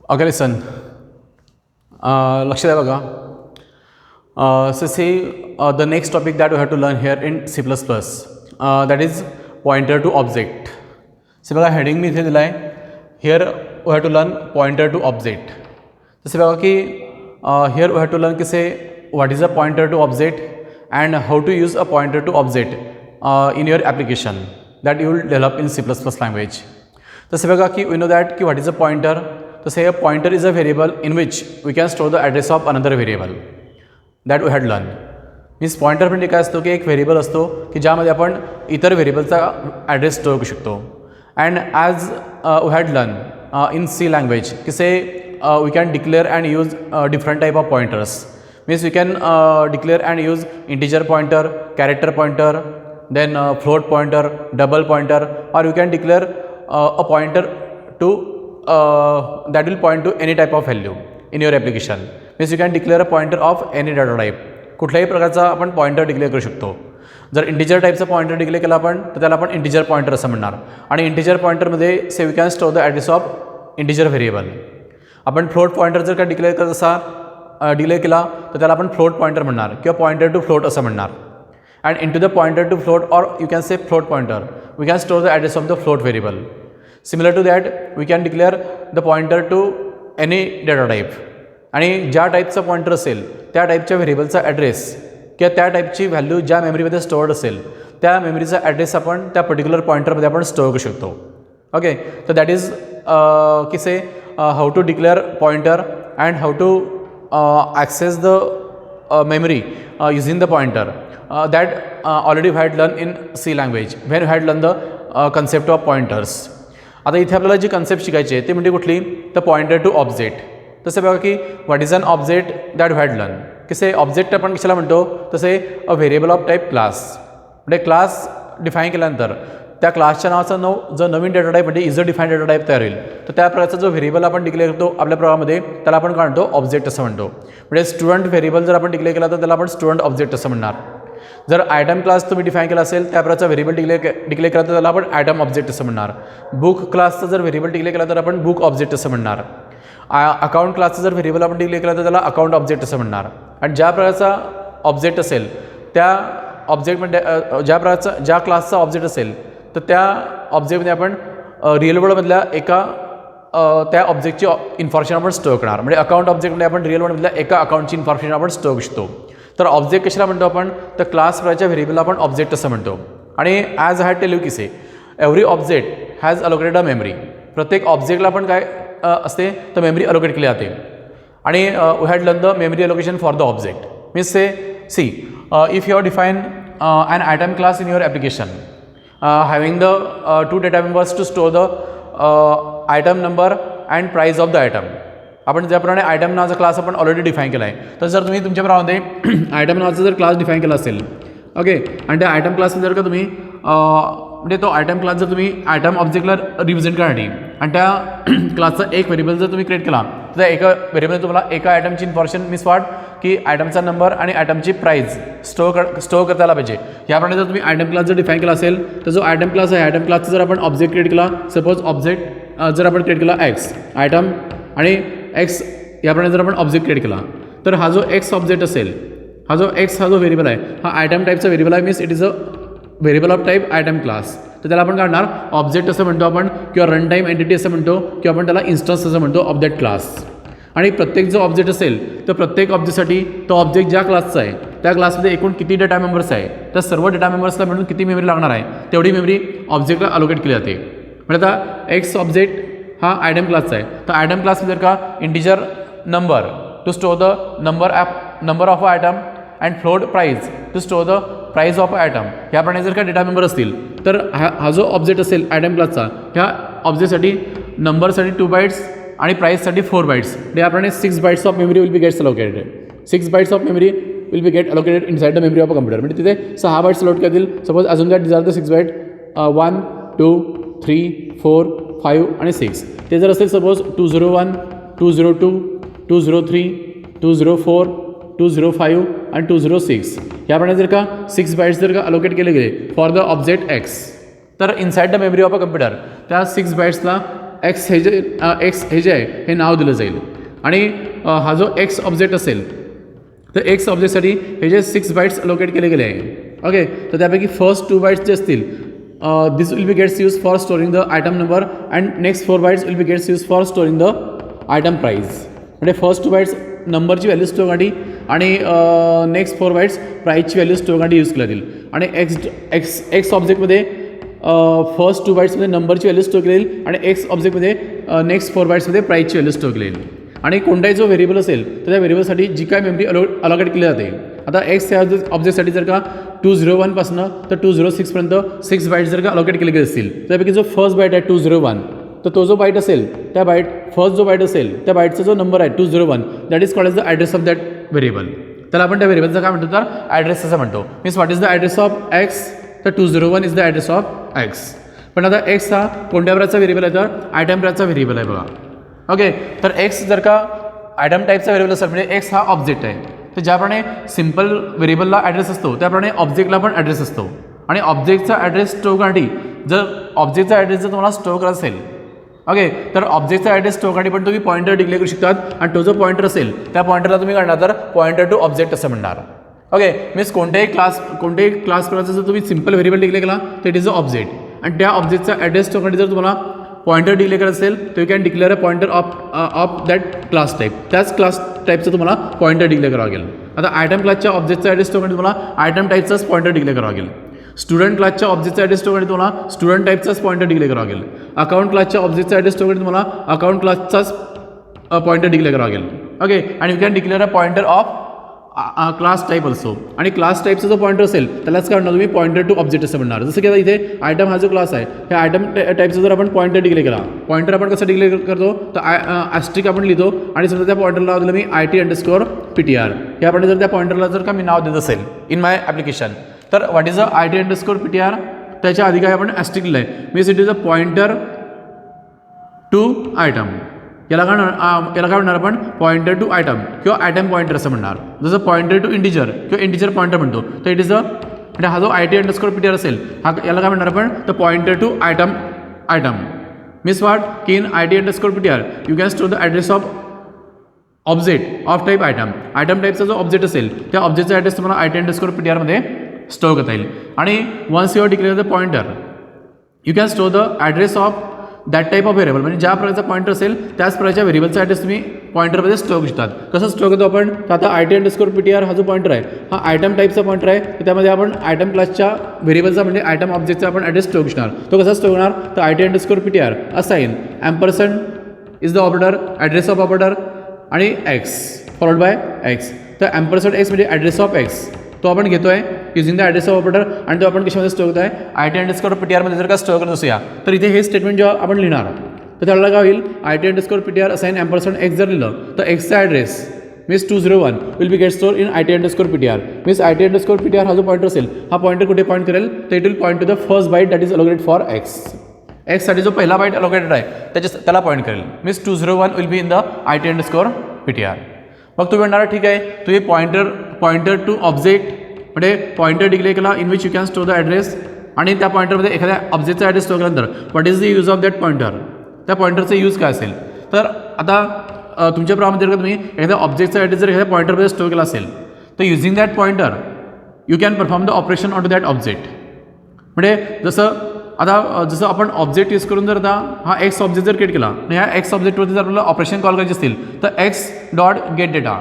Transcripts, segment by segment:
Okay, listen. लक्ष द्या बघा. So see the next topic that we have to learn here in C++, that is pointer to object. So बघा heading मी इथे दिला आहे. Here we have to learn pointer to object. जसे बघा की here we have to learn की say what is a pointer to object and how to use a pointer to object in your application that you will develop in C++ language. जसे बघा की we know that की what is a pointer. So say a pointer is a variable in which we can store the address of another variable that we had learned. Means pointer म्हणजे काय असतो की एक variable असतो की ज्यामध्ये आपण इतर व्हेरिएबलचा ॲड्रेस स्टोअर करू शकतो. And as we had learn in C language की say we can declare and use different type of pointers. Means we can declare and use integer pointer, character pointer, then float pointer, double pointer, or you can declare a pointer to that will point to any type of value in your application. Means you can declare a pointer of any data type. कुठल्याही प्रकारचा आपण pointer declare करू शकतो. जर integer टाईपचा pointer declare केला आपण तर त्याला आपण इंटिजर पॉइंटर असं म्हणणार. आणि इंटिजर पॉइंटरमध्ये say we can store the address of integer variable. आपण फ्लोट पॉइंटर जर का डिक्लेअर करत असा डिक्लेअर केला तर त्याला आपण फ्लोट पॉइंटर म्हणणार किंवा पॉइंटर टू फ्लोट असं म्हणणार. And in to the pointer to float or you can say float pointer we can store the address of the float variable. Similar to that, we can declare the pointer to any data type. आणि ज्या टाईपचा pointer असेल त्या टाईपच्या व्हेरिएबलचा address किंवा त्या टाईपची व्हॅल्यू ज्या मेमरीमध्ये स्टोअर्ड असेल त्या मेमरीचा ॲड्रेस आपण त्या पर्टिक्युलर पॉइंटरमध्ये आपण स्टोअर करू शकतो. ओके, तर दॅट इज की say how to declare pointer and how to access the memory using the pointer that already we had learn in C language when we had learn the concept of pointers. आता इथे आपल्याला जी concept शिकायची आहे ते म्हणजे कुठली, तर pointer to object. तसे बघा की what is an object that had learn. कसे ऑब्जेक्ट आपण कशाला म्हणतो, तसे a variable of type class. म्हणजे क्लास डिफाईन केल्यानंतर त्या क्लासच्या नावाचा जो नवीन डेटा टाईप म्हणजे इजर डिफाईन डेटा टाईप तयार होईल तर त्या प्रकारचा जो व्हेरिएबल आपण डिक्लेअर करतो आपल्या प्रोग्राममध्ये त्याला आपण काय म्हणतो, ऑब्जेक्ट असं म्हणतो. म्हणजे स्टुडंट व्हेरिएबल जर आपण डिक्लेअर केला तर त्याला आपण स्टुडंट ऑब्जेक्ट असं म्हणणार. जर आयटम क्लास तुम्ही डिफाईन केला असेल त्या प्रकारचा व्हेरिएबल डिक्लेअर केला तर त्याला आपण आयटम ऑब्जेक्ट असं म्हणणार. बुक क्लासचा जर व्हेरिएबल डिक्लेअर केला तर आपण बुक ऑब्जेक्ट असं म्हणणार. अकाउंट क्लासचा जर व्हेरिएबल आपण डिक्लेअर केला तर त्याला अकाउंट ऑब्जेक्ट असं म्हणणार. आणि ज्या प्रकारचा ऑब्जेक्ट असेल त्या ऑब्जेक्टमध्ये ज्या क्लासचा ऑब्जेक्ट असेल तर त्या ऑब्जेक्टमध्ये आपण रिअल वर्ल्डमधल्या एका त्या ऑब्जेक्टची इन्फॉर्मेशन आपण स्टोअर करणार. म्हणजे अकाउंट ऑब्जेक्टमध्ये आपण रिअल वर्ल्डमधल्या एका अकाउंटची इन्फॉर्मेशन आपण स्टोअर करू शकतो. तर ऑब्जेक्ट कशाला म्हणतो आपण, तर क्लास प्रकारच्या व्हेरिएबलला आपण ऑब्जेक्ट असं म्हणतो. आणि ॲज हॅड टेल यू की say every object has allocated a memory. प्रत्येक ऑब्जेक्टला पण काय असते तर मेमरी अलोकेट केली जाते. आणि we had learn the memory allocation for the object. Means say see if you are define an item class in your application having the two data members to store the item number and price of the item. आपण ज्याप्रमाणे item नावाचा class आपण already define केला आहे. तर जर तुम्ही तुमच्या प्रोग्राममध्ये आयटम नावाचा जर क्लास डिफाईन केला असेल ओके, आणि त्या आयटम क्लासमध्ये जर का तुम्ही म्हणजे तो आयटम क्लास जर तुम्ही आयटम ऑब्जेक्टला रिप्रेझेंट करण्यासाठी आणि त्या क्लासचा एक व्हेरिएबल जर तुम्ही क्रिएट केला तर त्या एका व्हेरिएबलमध्ये तुम्हाला एका आयटमची इन्फॉर्मेशन मिस वाट की आयटमचा नंबर आणि आयटमची प्राईस स्टोअर करता आला पाहिजे. याप्रमाणे जर तुम्ही आयटम क्लास जर डिफाईन केला असेल तर जो आयटम क्लास आहे आयटम क्लासचा जर आपण ऑब्जेक्ट क्रिएट केला, सपोज ऑब्जेक्ट जर आपण क्रिएट केला एक्स आयटम आणि एक्स याप्रमाणे जर आपण ऑब्जेक्ट क्रिएट केला तर हा जो एक्स ऑब्जेक्ट असेल हा जो व्हेरिएबल आहे हा आयटम टाईपचा व्हेरिएबल आहे. Means it is a variable of type item class. तर त्याला आपण काढणार ऑब्जेक्ट असं म्हणतो आपण किंवा रन टाईम एंटिटी असं म्हणतो किंवा आपण त्याला इन्स्टन्स असं म्हणतो ऑफ दॅट क्लास. आणि प्रत्येक जो ऑब्जेक्ट असेल तर प्रत्येक ऑब्जेक्टसाठी तो ऑब्जेक्ट ज्या क्लासचा आहे त्या क्लासमध्ये एकूण किती डेटा मेंबर्स आहे तर सर्व डेटा मेंबर्सला मिळून किती मेमरी लागणार आहे तेवढी मेमरी ऑब्जेक्टला अलोकेट केली जाते. म्हणजे आता एक्स ऑब्जेक्ट हा आयटम क्लासचा आहे तर आयटम क्लासमध्ये जर का integer number to store the number of a item and float price to store the price of a item ह्याप्रमाणे जर का डेटा मेंबर असतील तर हा जो ऑब्जेक्ट असेल आयटम क्लासचा ह्या ऑब्जेक्टसाठी नंबरसाठी 2 बाईट्स आणि प्राईससाठी 4 बाईट्स. याप्रमाणे 6 bytes of memory will be gets allocated. 6 bytes of memory will be get allocated inside the memory of a computer. म्हणजे तिथे 6 बाईट्स लोड करतील. सपोज अजून दॅट डिझार द 6 बाईट 1 2 3 4 5 आणि 6. ते जर असेल सपोज 201 202 203 204 205 आणि 206 याप्रमाणे जर का 6 बाईट्स जर का अलोकेट केले गेले फॉर द ऑब्जेक्ट एक्स तर inside the memory of a computer त्या 6 बाईट्सला एक्स हे जे आहे हे नाव दिलं जाईल आणि हा जो एक्स ऑब्जेक्ट असेल तर एक्स ऑब्जेक्टसाठी हे जे 6 बाईट्स अलोकेट केले गेले आहे. ओके, तर त्यापैकी फर्स्ट 2 बाईट्स जे असतील this will be gets use for storing the item number and next 4 bytes will be gets use for storing the item price. म्हणजे फर्स्ट 2 बाईट्स नंबरची व्हॅल्यू स्टोर करण्यासाठी आणि नेक्स्ट 4 बाईट्स प्राईजची value store करण्यासाठी use केल्या जातील. आणि x ऑब्जेक्टमध्ये फर्स्ट 2 बाईट्समध्ये नंबरची व्हॅल्यू स्टोर केली जाईल आणि एक्स ऑब्जेक्टमध्ये नेक्स्ट 4 बाईट्समध्ये प्राईजची व्हॅल्यू स्टोर केली जाईल. आणि कोणताही जो व्हेरिएबल असेल तर त्या व्हेरिएबलसाठी जी काय मेमरी अलोकेट केली जाते. आता एक्स ह्या ऑब्जेक्टसाठी जर का 201 पासनं तर 206 पर्यंत 6 बाईट जर का अलोकेट केले गेले असतील त्यापैकी जो फर्स्ट बाईट आहे 201 तर तो जो बाईट असेल त्या बाईट फर्स्ट जो बाईट असेल त्या बाईटचा जो नंबर आहे 201 that is called as the address of that variable. त्याला आपण त्या व्हेरिएबलचा काय म्हणतो तर ॲड्रेस असं म्हणतो. Means what is the address of x तर 201 is the address of x. पण आता एक्स हा कोणत्या प्रकारचा व्हेरिएबल आहे तर आयटम प्रकारचा व्हेरिएबल आहे बघा. ओके, तर एक्स जर का आयटम टाईपचा व्हेरिएबल असेल म्हणजे एक्स हा ऑब्जेक्ट आहे तर ज्याप्रमाणे सिम्पल व्हेरिएबलला ॲड्रेस असतो त्याप्रमाणे ऑब्जेक्टला पण ॲड्रेस असतो. आणि ऑब्जेक्टचा ॲड्रेस स्टोर करण्यासाठी जर ऑब्जेक्टचा ॲड्रेस जर तुम्हाला स्टोर करायचा असेल ओके तर ऑब्जेक्टचा ॲड्रेस स्टोर करण्यासाठी पण तुम्ही पॉईंटर डिक्लेअर करू शकतात आणि तो जो पॉईंटर असेल त्या पॉईंटरला तुम्ही करणार तर पॉईंटर टू ऑब्जेक्ट असं म्हणणार. ओके, मीन्स कोणत्याही क्लास प्रकारचा जर तुम्ही सिम्पल व्हेरिएबल डिक्लेअर केला तर इट इज अ ऑब्जेक्ट आणि त्या ऑब्जेक्टचा ॲड्रेस स्टोर करण्यासाठी जर तुम्हाला पॉईंटर डिक्लेअर करायचं असेल तर you can declare a pointer of that class type. त्याच क्लास टाईपचं तुम्हाला पॉईंटर डिक्लेअर करावं लागेल. आता आयटम क्लासच्या ऑब्जेक्टचा ॲड्रेस स्टोर करण्यासाठी तुम्हाला आयटम टाईपचाच पॉईंटर डिक्लेअर करावं लागेल. स्टुडंट क्लासच्या ऑब्जेक्टचा ॲड्रेस स्टोर करण्यासाठी तुम्हाला स्टुडंट टाईपचाच पॉईंटर डिक्लेअर करावं लागेल. अकाउंट क्लासच्या ऑब्जेक्टचा ॲड्रेस स्टोर करण्यासाठी तुम्हाला अकाउंट क्लासचाच पॉईंटर डिक्लेअर करावं लागेल. ओके, आणि you can declare a pointer of class type also. आणि क्लास टाईपचा जो पॉईंटर असेल त्यालाच काय म्हणणार तुम्ही पॉईंटर टू ऑब्जेक्ट असं म्हणणार. जसं की आता इथे आयटम हा जो क्लास आहे त्या आयटम टाईपचा जर आपण पॉईंटर डिक्लेअर केला पॉईंटर आपण कसं डिक्लेअर करतो तर ॲस्ट्रिक आपण लिहितो आणि समजा त्या पॉईंटरला दिलं मी IT_PTR हे आपण जर त्या पॉईंटरला जर का मी नाव देत असेल इन माय ॲप्लिकेशन तर व्हॉट इज अ IT_PTR त्याच्या आधी काय आपण ॲस्ट्रिक लिहिलं आहे means it is a pointer to item. याला काय म्हणणार आपण पॉईंटर टू आयटम किंवा आयटम पॉईंटर असं म्हणणार. जसं पॉईंटर टू इंटिजर किंवा इंटिजर पॉईंटर म्हणतो तर इट इज अ म्हणजे हा जो IT_PTR असेल हा याला काय म्हणणार आपण तर pointer to item. Means what की in IT_PTR you can store the address of object of type item टाईपचा जो ऑब्जेक्ट असेल त्या ऑब्जेक्टचा ॲड्रेस तुम्हाला IT_PTR मध्ये स्टोर करता येईल. आणि once you declare the pointer you can store the address of that type of variable. म्हणजे ज्या प्रकारचा पॉईंटर असेल त्याच प्रकारच्या व्हेरिएबलचा ॲड्रेस तुम्ही पॉईंटरमध्ये स्टोर करू शकतात. कसं स्टोर करतो आपण तर आता IT_PTR हा जो पॉईंटर आहे हा आयटम टाईपचा पॉईंटर आहे तर त्यामध्ये आपण आयटम क्लासच्या व्हेरिएबलचा म्हणजे आयटम ऑब्जेक्टचा आपण ॲड्रेस स्टोर करणार. तो कसा स्टोर होणार तर IT_PTR assign ampersand is the operator address of operator आणि एक्स फॉलोड बाय एक्स. तर ॲम्परसँड एक्स म्हणजे ॲड्रेस ऑफ एक्स तो आपण घेतो आहे using the address of operator आणि तो आपण कशामध्ये स्टोर करतो आहे IT_PTR मध्ये जर का स्टोर करत असूया तर इथे हे स्टेटमेंट जेव्हा आपण लिहिणार तर त्याला काय होईल IT_PTR असाइन ॲम्परसँड एक्स जर लिहिलं तर एक्सचा address means 201 will be get store in IT_PTR. Means IT_PTR हा जो पॉईंटर असेल हा पॉईंटर कुठे पॉईंट करेल तर it will point to the first byte that is allocated for एक्ससाठी जो पहिला बाईट अलोकेटेड आहे त्याला पॉईंट करेल. Means 201 will be in the IT_PTR. मग तुम्ही म्हणणार ठीक आहे तुम्ही पॉईंटर टू ऑब्जेक्ट म्हणजे पॉईंटर डिक्लेअर केला in which you can store the address आणि त्या पॉईंटरमध्ये एखाद्या ऑब्जेक्टचा ॲड्रेस स्टोर केल्यानंतर what is the use of that pointer त्या पॉईंटरचा यूज काय असेल तर आता तुमच्या प्रोग्राममध्ये जर का तुम्ही एखाद्या ऑब्जेक्टचा ॲड्रेस जर एखाद्या पॉईंटरमध्ये स्टोर केला असेल तर using that pointer you can perform the operation on to that object. म्हणजे जसं आपण ऑब्जेक्ट यूज करून जर आता हा एक्स ऑब्जेक्ट जर क्रिएट केला आणि ह्या एक्स ऑब्जेक्टवरती जर आपल्याला ऑपरेशन कॉल करायचे असतील तर x dot get data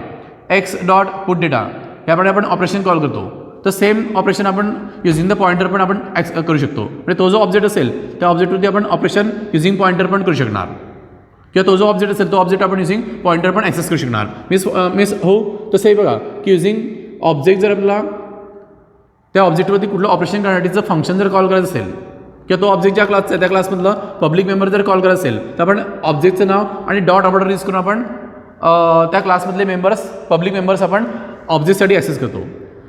x dot put data याप्रमाणे आपण ऑपरेशन कॉल करतो. तर सेम ऑपरेशन आपण युझिंग द पॉईंटर पण आपण करू शकतो. म्हणजे तो जो ऑब्जेक्ट असेल त्या ऑब्जेक्टवरती आपण ऑपरेशन युझिंग पॉईंटर पण करू शकणार किंवा तो जो ऑब्जेक्ट असेल तो ऑब्जेक्ट आपण युझिंग पॉईंटर पण ॲक्सेस करू शकणार. मीन्स हो तसंही बघा की युझिंग ऑब्जेक्ट जर आपल्याला त्या ऑब्जेक्टवरती कुठलं ऑपरेशन करण्यासाठीचं फंक्शन जर कॉल करायचं असेल किंवा तो ऑब्जेक्ट ज्या क्लासचा आहे त्या क्लासमधलं पब्लिक मेंबर जर कॉल करायचं असेल तर आपण ऑब्जेक्टचं नाव आणि डॉट ऑपरेटर यूज करून आपण त्या क्लासमधले पब्लिक मेंबर्स आपण ऑब्जेक्टसाठी ॲक्सेस करतो.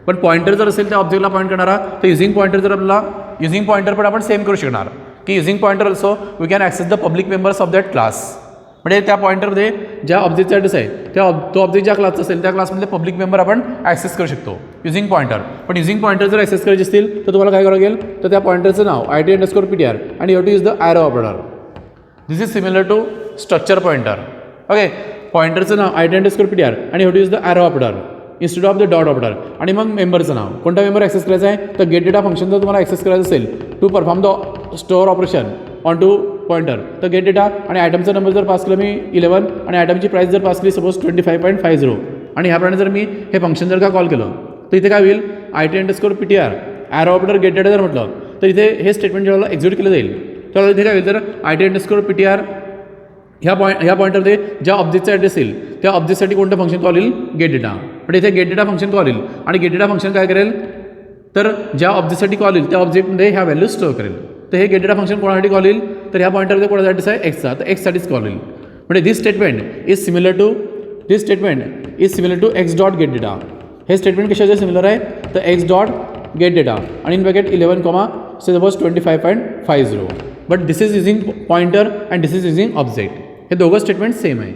पण पॉईंटर जर असेल त्या ऑब्जेक्टला पॉईंट करणारा तर युझिंग पॉईंटर जर आपल्याला युझिंग पॉईंटर पण आपण सेम करू शकणार की using pointer also we can access the public members of that class. म्हणजे त्या पॉईंटरमध्ये ज्या ऑब्जेक्टचा ॲड्रेस आहे तो ऑब्जेक्ट ज्या क्लासचा असेल त्या क्लासमधले पब्लिक मेंबर आपण ॲक्सेस करू शकतो युझिंग पॉईंटर. पण युझिंग पॉईंटर जर ॲक्सेस करायचे असतील तर तुम्हाला काय करावं लागेल तर त्या पॉईंटरचं नाव IT_PTR आणि you to use the arrow operator. This is similar to structure pointer. Okay, पॉइंटरचं नाव ID_PTR आणि have to use the arrow operator instead of the dot operator. आणि मग मेंबरचं नाव, कोणता मेंबर ॲक्सेस करायचा आहे तर गेट डेटा फंक्शन जर तुम्हाला ॲक्सेस करायचं असेल to perform the store operation on to pointer तर गेट डेटा आणि आयटमचा नंबर जर पास केला मी 11 आणि आयटमची प्राईस जर पास केली सपोज 25.50 आणि ह्याप्रमाणे जर मी हे फंक्शन जर का कॉल केलं तर इथे काय होईल ID_PTR arrow operator gate data जर म्हटलं तर इथे हे स्टेटमेंट जेव्हा एक्झिक्यूट केलं जाईल तर इथे काय होईल तर ID_PTR ह्या पॉईंटरमध्ये ज्या ऑब्जेक्टचा ॲड्रेस येईल त्या ऑब्जेक्टसाठी कोणतं फंक्शन कॉल येईल गेट डेटा. पण इथे गेट डेटा फंक्शन कॉल येईल आणि गेट डेटा फंक्शन काय करेल तर ज्या ऑब्जेक्टसाठी कॉल येईल त्या ऑब्जेक्टमध्ये ह्या व्हॅल्यू स्टोअर करेल. तर हे गेट डेटा फंक्शन कोणासाठी कॉल येईल तर ह्या पॉईंटरमध्ये कोणाचा ॲड्रेस आहे एक्सचा तर एक्ससाठीच कॉल येईल. म्हणजे this statement is similar to x dot get data. हे स्टेटमेंट कशाचे सिमिलर आहे तर एक्स डॉट गेट डेटा आणि in bracket 11 suppose 25.50. But this is using pointer and this is using object. हे दोघं स्टेटमेंट सेम आहे.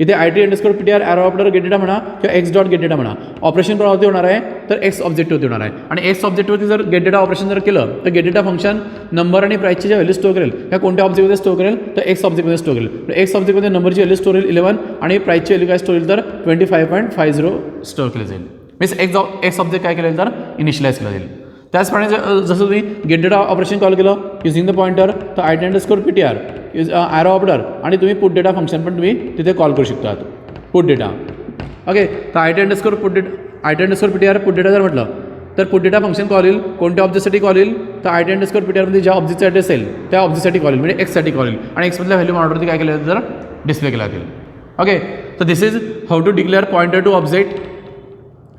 इथे ID_PTR arrow operator gate data म्हणा किंवा एक्स डॉट गेट डेटा म्हणा ऑपरेशन कोणावरती होणार आहे तर एक्स ऑब्जेक्टवरती होणार आहे. आणि एक्स ऑब्जेक्टवरती जर गेट डेटा ऑपरेशन जर केलं तर गेट डेटा फंक्शन नंबर आणि प्राईसची ज्या व्हॅल्यू स्टोअर करेल ह्या कोणत्या ऑब्जेक्टमध्ये स्टोअर करेल तर एक्स ऑब्जेक्टमध्ये स्टोअर करेल. एक्स ऑब्जेक्टमध्ये नंबरची व्हॅल्यू स्टोअर होईल 11 आणि प्राईसची व्हॅल्यू काय स्टोअर होईल तर 25.50 स्टोअर केलं जाईल. मीन्स एक्स ऑब्जेक्ट काय केलं तर इनिशियलाइज केलं जाईल. त्याचप्रमाणे जसं तुम्ही गेट डेटा ऑपरेशन कॉल केलं युझिंग द पॉइंटर तर ID_PTR ॲरो ऑपरेटर आणि तुम्ही पुट डेटा फंक्शन पण तुम्ही तिथे कॉल करू शकतात पुट डेटा. ओके, तर ID_PTR पुट डेटा जर म्हटलं तर पुट डेटा फंक्शन कॉल येईल कोणत्या ऑब्जेक्टसाठी कॉल येईल तर ID_PTRमध्ये ज्या ऑब्जेक्टचा ॲड्रेस येईल त्या ऑब्जेक्टसाठी कॉल येईल म्हणजे एक्ससाठी कॉल येईल आणि एक्समधल्या व्हॅल्यू मॉनिटरवरती काय केलं तर डिस्प्ले केला जाईल. ओके, तर this is how to declare pointer to object.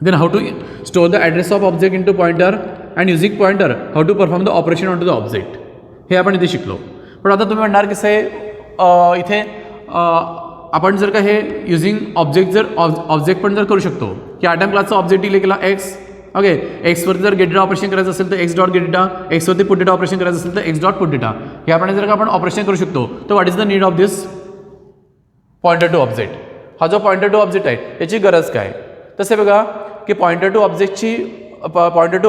Then how to store the address of object into pointer and using pointer how to perform the operation onto the object. हे आपण इथे शिकलो. पण आता तुम्ही म्हणणार कसं आहे इथे आपण जर का हे युझिंग ऑब्जेक्ट पण जर करू शकतो की आयटम क्लासचा ऑब्जेक्ट डिले केला एक्स. ओके, एक्सवरती जर गेट डेटा ऑपरेशन करायचं असेल तर एक्स डॉट गेट डेटा, एक्सवरती पुट डेटा ऑपरेशन करायचं असेल तर एक्स डॉट पुट डेटा. ह्याप्रमाणे जर का आपण ऑपरेशन करू शकतो तर what is the need of this pointer to object. हा जो पॉइंटर टू ऑब्जेक्ट आहे त्याची गरज काय. तसे बघा की पॉइंटर टू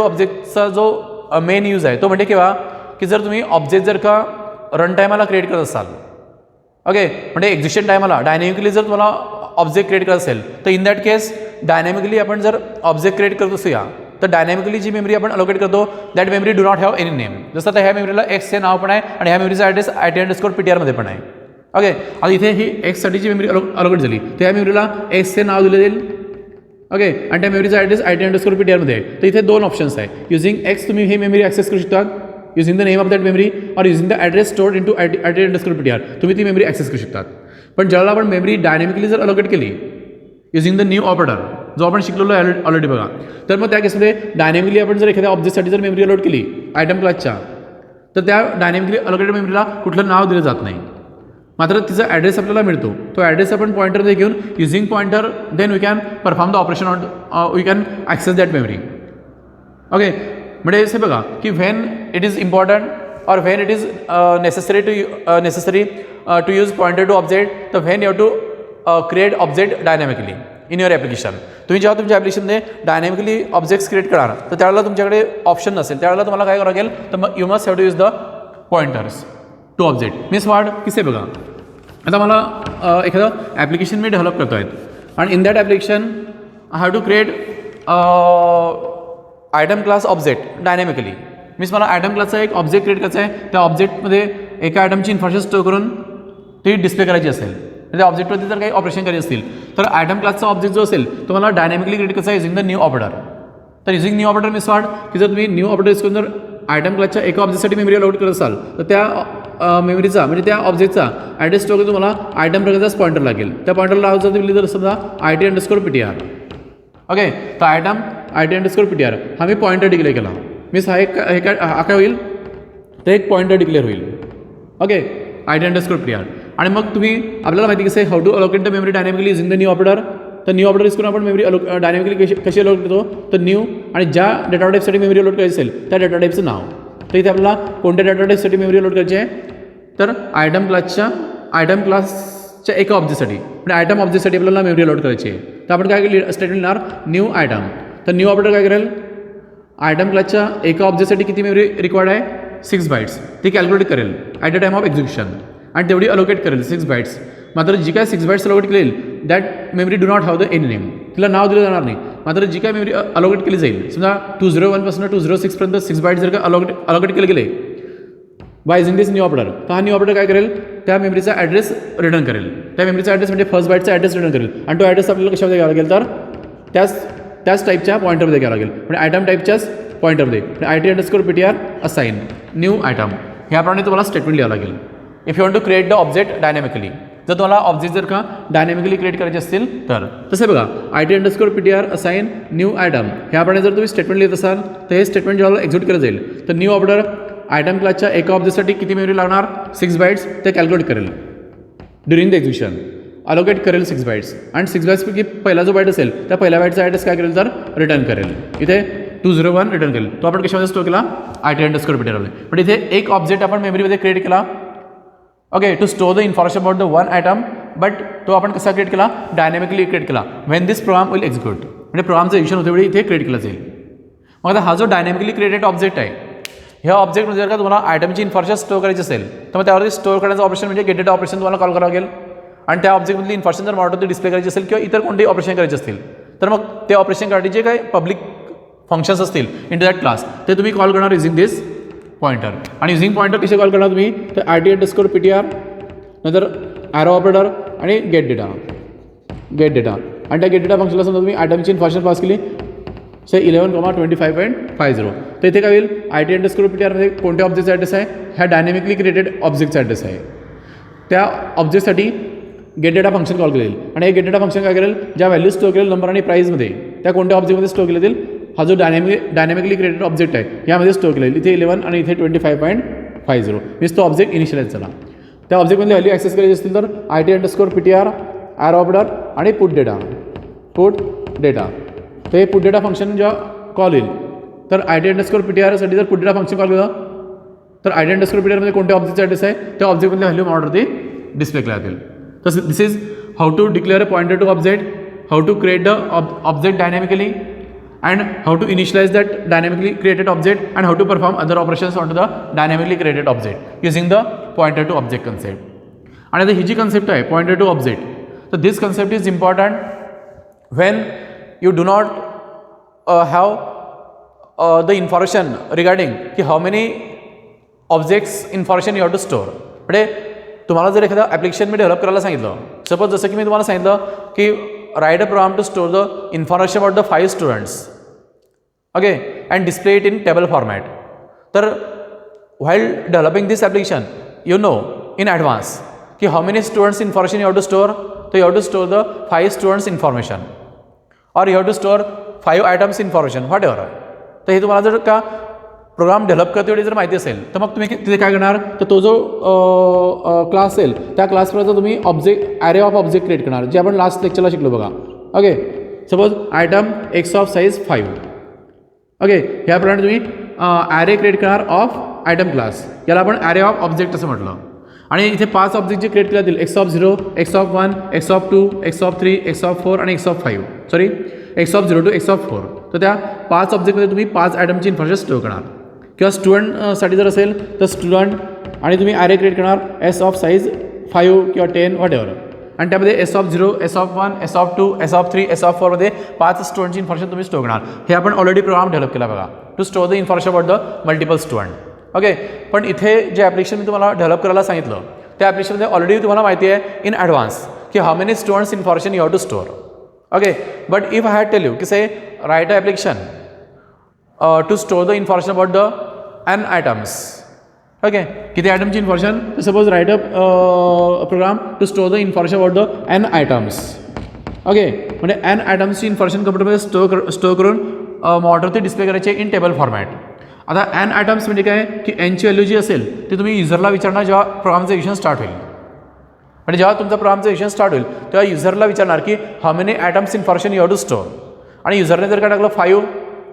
ऑब्जेक्टचा जो मेन यूज आहे तो म्हणजे केव्हा की जर तुम्ही ऑब्जेक्ट जर का रन टायमाला क्रिएट करत असाल. ओके, म्हणजे एक्झिक्युशन टायमाला डायनॅमिकली जर तुम्हाला ऑब्जेक्ट क्रिएट करत असेल तर इन दॅट केस डायनॅमिकली आपण जर ऑब्जेक्ट क्रिएट करत असूया तर डायनॅमिकली जी मेमरी आपण अलोकेट करतो that memory do not have any name. जसं आता ह्या मेमरीला एक्स हे नाव पण आहे आणि ह्या मेमरीचा ॲड्रेस ID_PTRमध्ये पण आहे. ओके, आता इथे ही एक्ससाठीची मेमरी अलोकेट झाली तर ह्या मेमरीला एक्स हे नाव दिलं जाईल. ओके, आणि त्या मेमरीचा ॲड्रेस ID_PTRमध्ये आहे. तर इथे दोन ऑप्शन्स आहे. युझिंग एक्स तुम्ही ही मेमरी ॲक्सेस करू शकता using the name of that memory or using the address stored in to ID_PTR तुम्ही ती मेमरी ॲक्सेस करू शकतात. पण ज्यावेळेला आपण मेमरी डायनॅमिकली जर अलोकेट केली युझिंग द न्यू ऑपरेटर जो आपण शिकलेलो आहे ऑलरेडी बघा तर मग त्या केसमध्ये डायनॅमिकली आपण जर एखाद्या ऑब्जेक्टसाठी जर मेमरी अलोट केली आयटम क्लासच्या तर त्या डायनॅमिकली अलोकेटेड मेमरीला कुठलं नाव दिलं जात नाही. मात्र तिचा ॲड्रेस आपल्याला मिळतो. तो ॲड्रेस आपण पॉइंटरमध्ये घेऊन using pointer then we can perform the operation on we can access that memory. Okay, म्हणजे असे बघा की when it is important or when it is necessary to use pointer to object तर when you have to create object dynamically in your application. तुम्ही जेव्हा तुमच्या ॲप्लिकेशनमध्ये dynamically objects create कराल तर त्यावेळेला तुमच्याकडे ऑप्शन नसेल त्यावेळेला तुम्हाला काय करावं लागेल तर मग you must have to use the pointers to object. Means वाढ किसे बघा आता मला एखादं ॲप्लिकेशन मी डेव्हलप करतो आहे आणि in that application I have to create item class object dynamically. Means मला आयटम क्लासचा एक ऑब्जेक्ट क्रिएट करायचा आहे. त्या ऑब्जेक्टमध्ये एका आयटमची इन्फॉर्मेशन स्टोअर करून ती डिस्प्ले करायची असेल त्या ऑब्जेक्टवरती जर काही ऑपरेशन करायचे असतील तर आयटम क्लासचा ऑब्जेक्ट जो असेल तो मला डायनॅमिकली क्रिएट करायचा आहे युझिंग द न्यू ऑपरेटर. तर युझिंग न्यू ऑपरेटर मीन्स वाढ की जर तुम्ही न्यू ऑपरेटर यूज करून जर आयटम क्लासच्या एका ऑब्जेक्टसाठी मेमरी अलाउट करत असाल तर त्या मेमरीचा म्हणजे त्या ऑब्जेक्टचा ॲड्रेस स्टोअर तुम्हाला आयटम प्रकारचाच पॉइंटर लागेल. त्या पॉइंटरला नाव जर दिली तर समजा ID_PTR. ओके, तर ID_PTR हा मी पॉइंटर डिक्लेअर केला. मीन्स हा काय होईल तर एक पॉइंटर डिक्लेअर होईल. Okay, ID_PTR. आणि मग तुम्ही आपल्याला माहिती कसं आहे how to allocate the memory dynamically using the new operator. तर न्यू ऑपरेटर यूज करून आपण मेमरी डायनॅमिकली कशी अलोट करतो तर न्यू आणि ज्या डेटा टाईपसाठी मेमरी अलोट करायची असेल त्या डेटा टाईपचं नाव. तर इथे आपल्याला कोणत्या डेटा टाईपसाठी मेमरी अलोट करायची आहे तर आयटम क्लासच्या एका ऑब्जेक्टसाठी म्हणजे आयटम ऑब्जेक्टसाठी आपल्याला मेमरी अलोट करायची आहे. तर आपण काय स्टेटमेंट लिहिणार न्यू आयटम. तर न्यू ऑपरेटर काय करेल आयटम क्लासच्या एका ऑब्जेक्टसाठी किती मेमरी रिक्वायर्ड आहे 6 बाईट्स ती कॅल्क्युलेट करेल at the time of execution आणि तेवढी अलोकेट करेल 6 बाईट्स. मात्र जी काय 6 बाईट्स अलोकेट केलेल that memory do not have the any name, तिला नाव दिलं जाणार नाही. मात्र जी काय मेमरी अलोकेट केली जाईल, समजा 201 पासून 206 पर्यंत 6 बाईट जर का अलोकेट केले गेले by using this new operator, तर हा न्यू ऑपरेटर काय करेल, त्या मेमरीचा ॲड्रेस रिटर्न करेल. त्या मेमरीचा ॲड्रेस म्हणजे फर्स्ट बाईटचा ॲड्रेस रिटर्न करेल. आणि तो ॲड्रेस आपल्याला कशामध्ये घ्यावा लागेल, तर त्याच टाईपच्या पॉईंटरमध्ये घ्यावा लागेल, म्हणजे आयटम टाईपच्याच पॉईंटरमध्ये. IT_PTR असाइन न्यू आयटम ह्याप्रमाणे तुम्हाला स्टेटमेंट लिहावं लागेल. If you want to create the object dynamically, जर तुम्हाला ऑब्जेक्ट जर का डायनॅमिकली क्रिएट करायचे असतील तर. तसे बघा IT_PTR असाइन न्यू आयटम ह्याप्रमाणे जर तुम्ही स्टेटमेंट लिहित असाल तर हे स्टेटमेंट जेव्हा एक्झिक्यूट केलं जाईल तर न्यू ऑर्डर आयटम क्लासच्या एका ऑब्जेक्टसाठी किती मेमरी लागणार 6 बाईट्स ते कॅल्क्युलेट करेल ड्युरिंग द एक्झिक्युशन, अलोकेट करेल 6 बाईट्स. आणि 6 बाईट्सपैकी पहिला जो बाईट असेल त्या पहिल्या बाईटचा ॲड्रेस काय करेल तर रिटर्न करेल. इथे 201 रिटर्न करेल, तो आपण कशामध्ये स्टोर केला IT_PTR. पण इथे एक ऑब्जेक्ट आपण मेमरीमध्ये क्रिएट केला, okay, to store the information about the one item, but तो आपण कसा क्रिएट केला, डायनॅमिकली क्रिएट केला. When this program will execute, म्हणजे प्रोग्रामचं एक्झिक्युशन होते वेळी इथे क्रिएट केला जाईल. मग आता हा जो डायनॅमिकली क्रिएटेड ऑब्जेक्ट आहे, ह्या ऑब्जेक्टमध्ये जर का तुम्हाला आयटमची इन्फॉर्मेशन स्टोर करायची असेल तर मग त्यावरती स्टोर करण्याचं ऑपरेशन म्हणजे गेट डेटा ऑपरेशन तुम्हाला कॉल करावं लागेल. आणि त्या ऑब्जेक्टमधली इन्फॉर्मेशन जर मॉनिटरवरती डिस्प्ले करायची असेल किंवा इतर कोणतेही ऑपरेशन करायचे असतील तर मग ते ऑपरेशन करण्याचे जे काही पब्लिक फंक्शन्स असतील इन टू दॅट क्लास ते तुम्ही कॉल करणार युझिंग दिस पॉईंटर. आणि युझिंग पॉईंटर कसे कॉल करणार तुम्ही, तर IT_PTR नंतर ॲरो ऑपरेटर आणि गेट डेटा. आणि त्या गेट डेटा फंक्शनला समजा तुम्ही आयटमची इन्फॉर्मेशन पास केली से 11,25.50, तर इथे काय होईल IT_PTR मध्ये कोणत्या ऑब्जेक्टचा ॲड्रेस आहे, ह्या डायनॅमिकली क्रिएटेड ऑब्जेक्टचा ॲड्रेस आहे. त्या ऑब्जेक्टसाठी गेट डेटा फंक्शन कॉल केलेल आणि हे गेट डेटा फंक्शन काय करेल, ज्या व्हॅल्यू स्टोर केलेल नंबर आणि प्राईजमध्ये त्या कोणत्या ऑब्जेक्टमध्ये स्टोर केले जाईल, हा जो डायनॅमिकली क्रिएटेड ऑब्जेक्ट आहे यामध्ये स्टोर केलेल. इथे 11 आणि इथे 25.50 मीन्स तो ऑब्जेक्ट इनिशियलाइज झाला. त्या ऑब्जेक्टमध्ये व्हॅल्यू ॲक्सेस करायची असतील तर IT_PTR ॲरो ऑपरेटर आणि पुट डेटा. ते पुट डेटा फंक्शन जेव्हा कॉल येईल तर IT_PTR साठी जर पुट डेटा फंक्शन कॉल केलं तर IT_PTR मध्ये कोणत्या ऑब्जेक्टचा ॲड्रेस आहे त्या ऑब्जेक्टमधल्या व्हॅल्यू मॉनिटरवरती डिस्प्ले केल्या जातील. तर this is how to declare a pointer to object, how to create the object dynamically, and how to initialize that dynamically created object, and how to perform other operations onto the dynamically created object using the pointer to object concept. And आता ही जी concept आहे pointer to object, so this concept is important when you do not have the information regarding की how many objects information you have to store. म्हणजे तुम्हाला जर एखादा application मी develop करायला सांगितलं, suppose जसं की मी तुम्हाला सांगितलं की write a program to store the information about the 5 students, okay, and display it in table format. तर while developing this application, you know in advance कि how many students information you have to store. So you have to store the 5 students information, or you have to store 5 items information, whatever. तर हे तुम्हाला जर का program develop करते वेळी जर माहिती असेल तर मग तुम्ही तिथे काय करणार, तर तो जो क्लास असेल त्या क्लासपर्यंत तुम्ही ॲरे ऑफ ऑब्जेक्ट क्रिएट करणार, जे आपण लास्ट लेक्चरला शिकलो बघा. Okay, suppose item x of size 5, okay, ह्याप्रमाणे तुम्ही ॲरे क्रिएट करणार ऑफ आयटम क्लास, याला आपण ॲरे ऑफ ऑब्जेक्ट असं म्हटलं. आणि इथे 5 ऑब्जेक्ट जे क्रिएट केले जातील X0, X1, X2, X3, X4 आणि X5, sorry X0 to X4. तर त्या 5 ऑब्जेक्टमध्ये तुम्ही 5 आयटमची इन्फॉर्मेशन स्टोअर करणार. किंवा स्टुडंटसाठी जर असेल तर स्टुडंट आणि तुम्ही ॲरे क्रिएट करणार S ऑफ साईज 5 किंवा 10 व्हॉटएव्हर. आणि त्यामध्ये S0, S1, S2, S3, S4 मध्ये 5 स्टुडंटची इन्फॉर्मेशन तुम्ही स्टोअर करणार. हे आपण ऑलरेडी प्रोग्राम डेव्हलप केला बघा, to store the information about the multiple student. Okay, पण इथे जे ॲप्लिकेशन मी तुम्हाला डेव्हलप करायला सांगितलं त्या ॲप्लिकेशनमध्ये ऑलरेडी तुम्हाला माहिती आहे इन ॲडव्हान्स की how many students information you have to store. Okay, but if I had tell you की say write a application to store the information about the n items, okay, किती आयटमची information, suppose write up program to store the information about the n items. Okay, म्हणजे n आयटम्सची information कम्प्युटरमध्ये स्टोअर करून मॉनिटरवरती display करायचे इन टेबल फॉर्मॅट. आता n आयटम्स म्हणजे काय की nची व्हॅल्यू जी असेल ती तुम्ही युजरला विचारणार जेव्हा प्रोग्रामचं एक्झिक्युशन स्टार्ट होईल. म्हणजे जेव्हा तुमचा प्रोग्रामचं एक्झिक्युशन स्टार्ट होईल तेव्हा युजरला विचारणार की how many items information you have to store. आणि युजरने जर काय टाकलं 5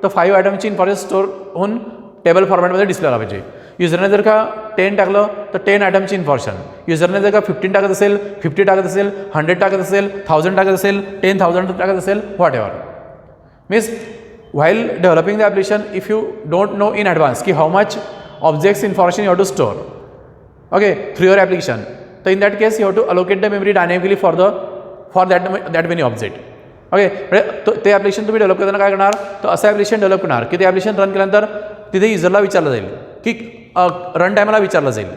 तर 5 आयटमची इन्फॉर्मेशन स्टोअर होऊन टेबल फॉर्मॅटमध्ये डिस्प्ले आला पाहिजे. युजरने जर का 10 टाकलं तर 10 आयटमची इन्फॉर्मेशन. युजरने जर का 15 टाकत असेल, 50 टाकत असेल, 100 टाकत असेल, 1000 टाकत असेल, 10,000 टाकत असेल, whatever. Means while developing the application, if you don't know in advance ki how much objects information you have to store, okay, through your application, तर in that case you have to allocate the memory dynamically for that many object. Okay, म्हणजे ते application तुम्ही develop करताना काय करणार, तर असं application develop करणार की ते ॲप्लिकेशन रन केल्यानंतर तिथे युजरला विचारलं जाईल की रन टायमाला विचारलं जाईल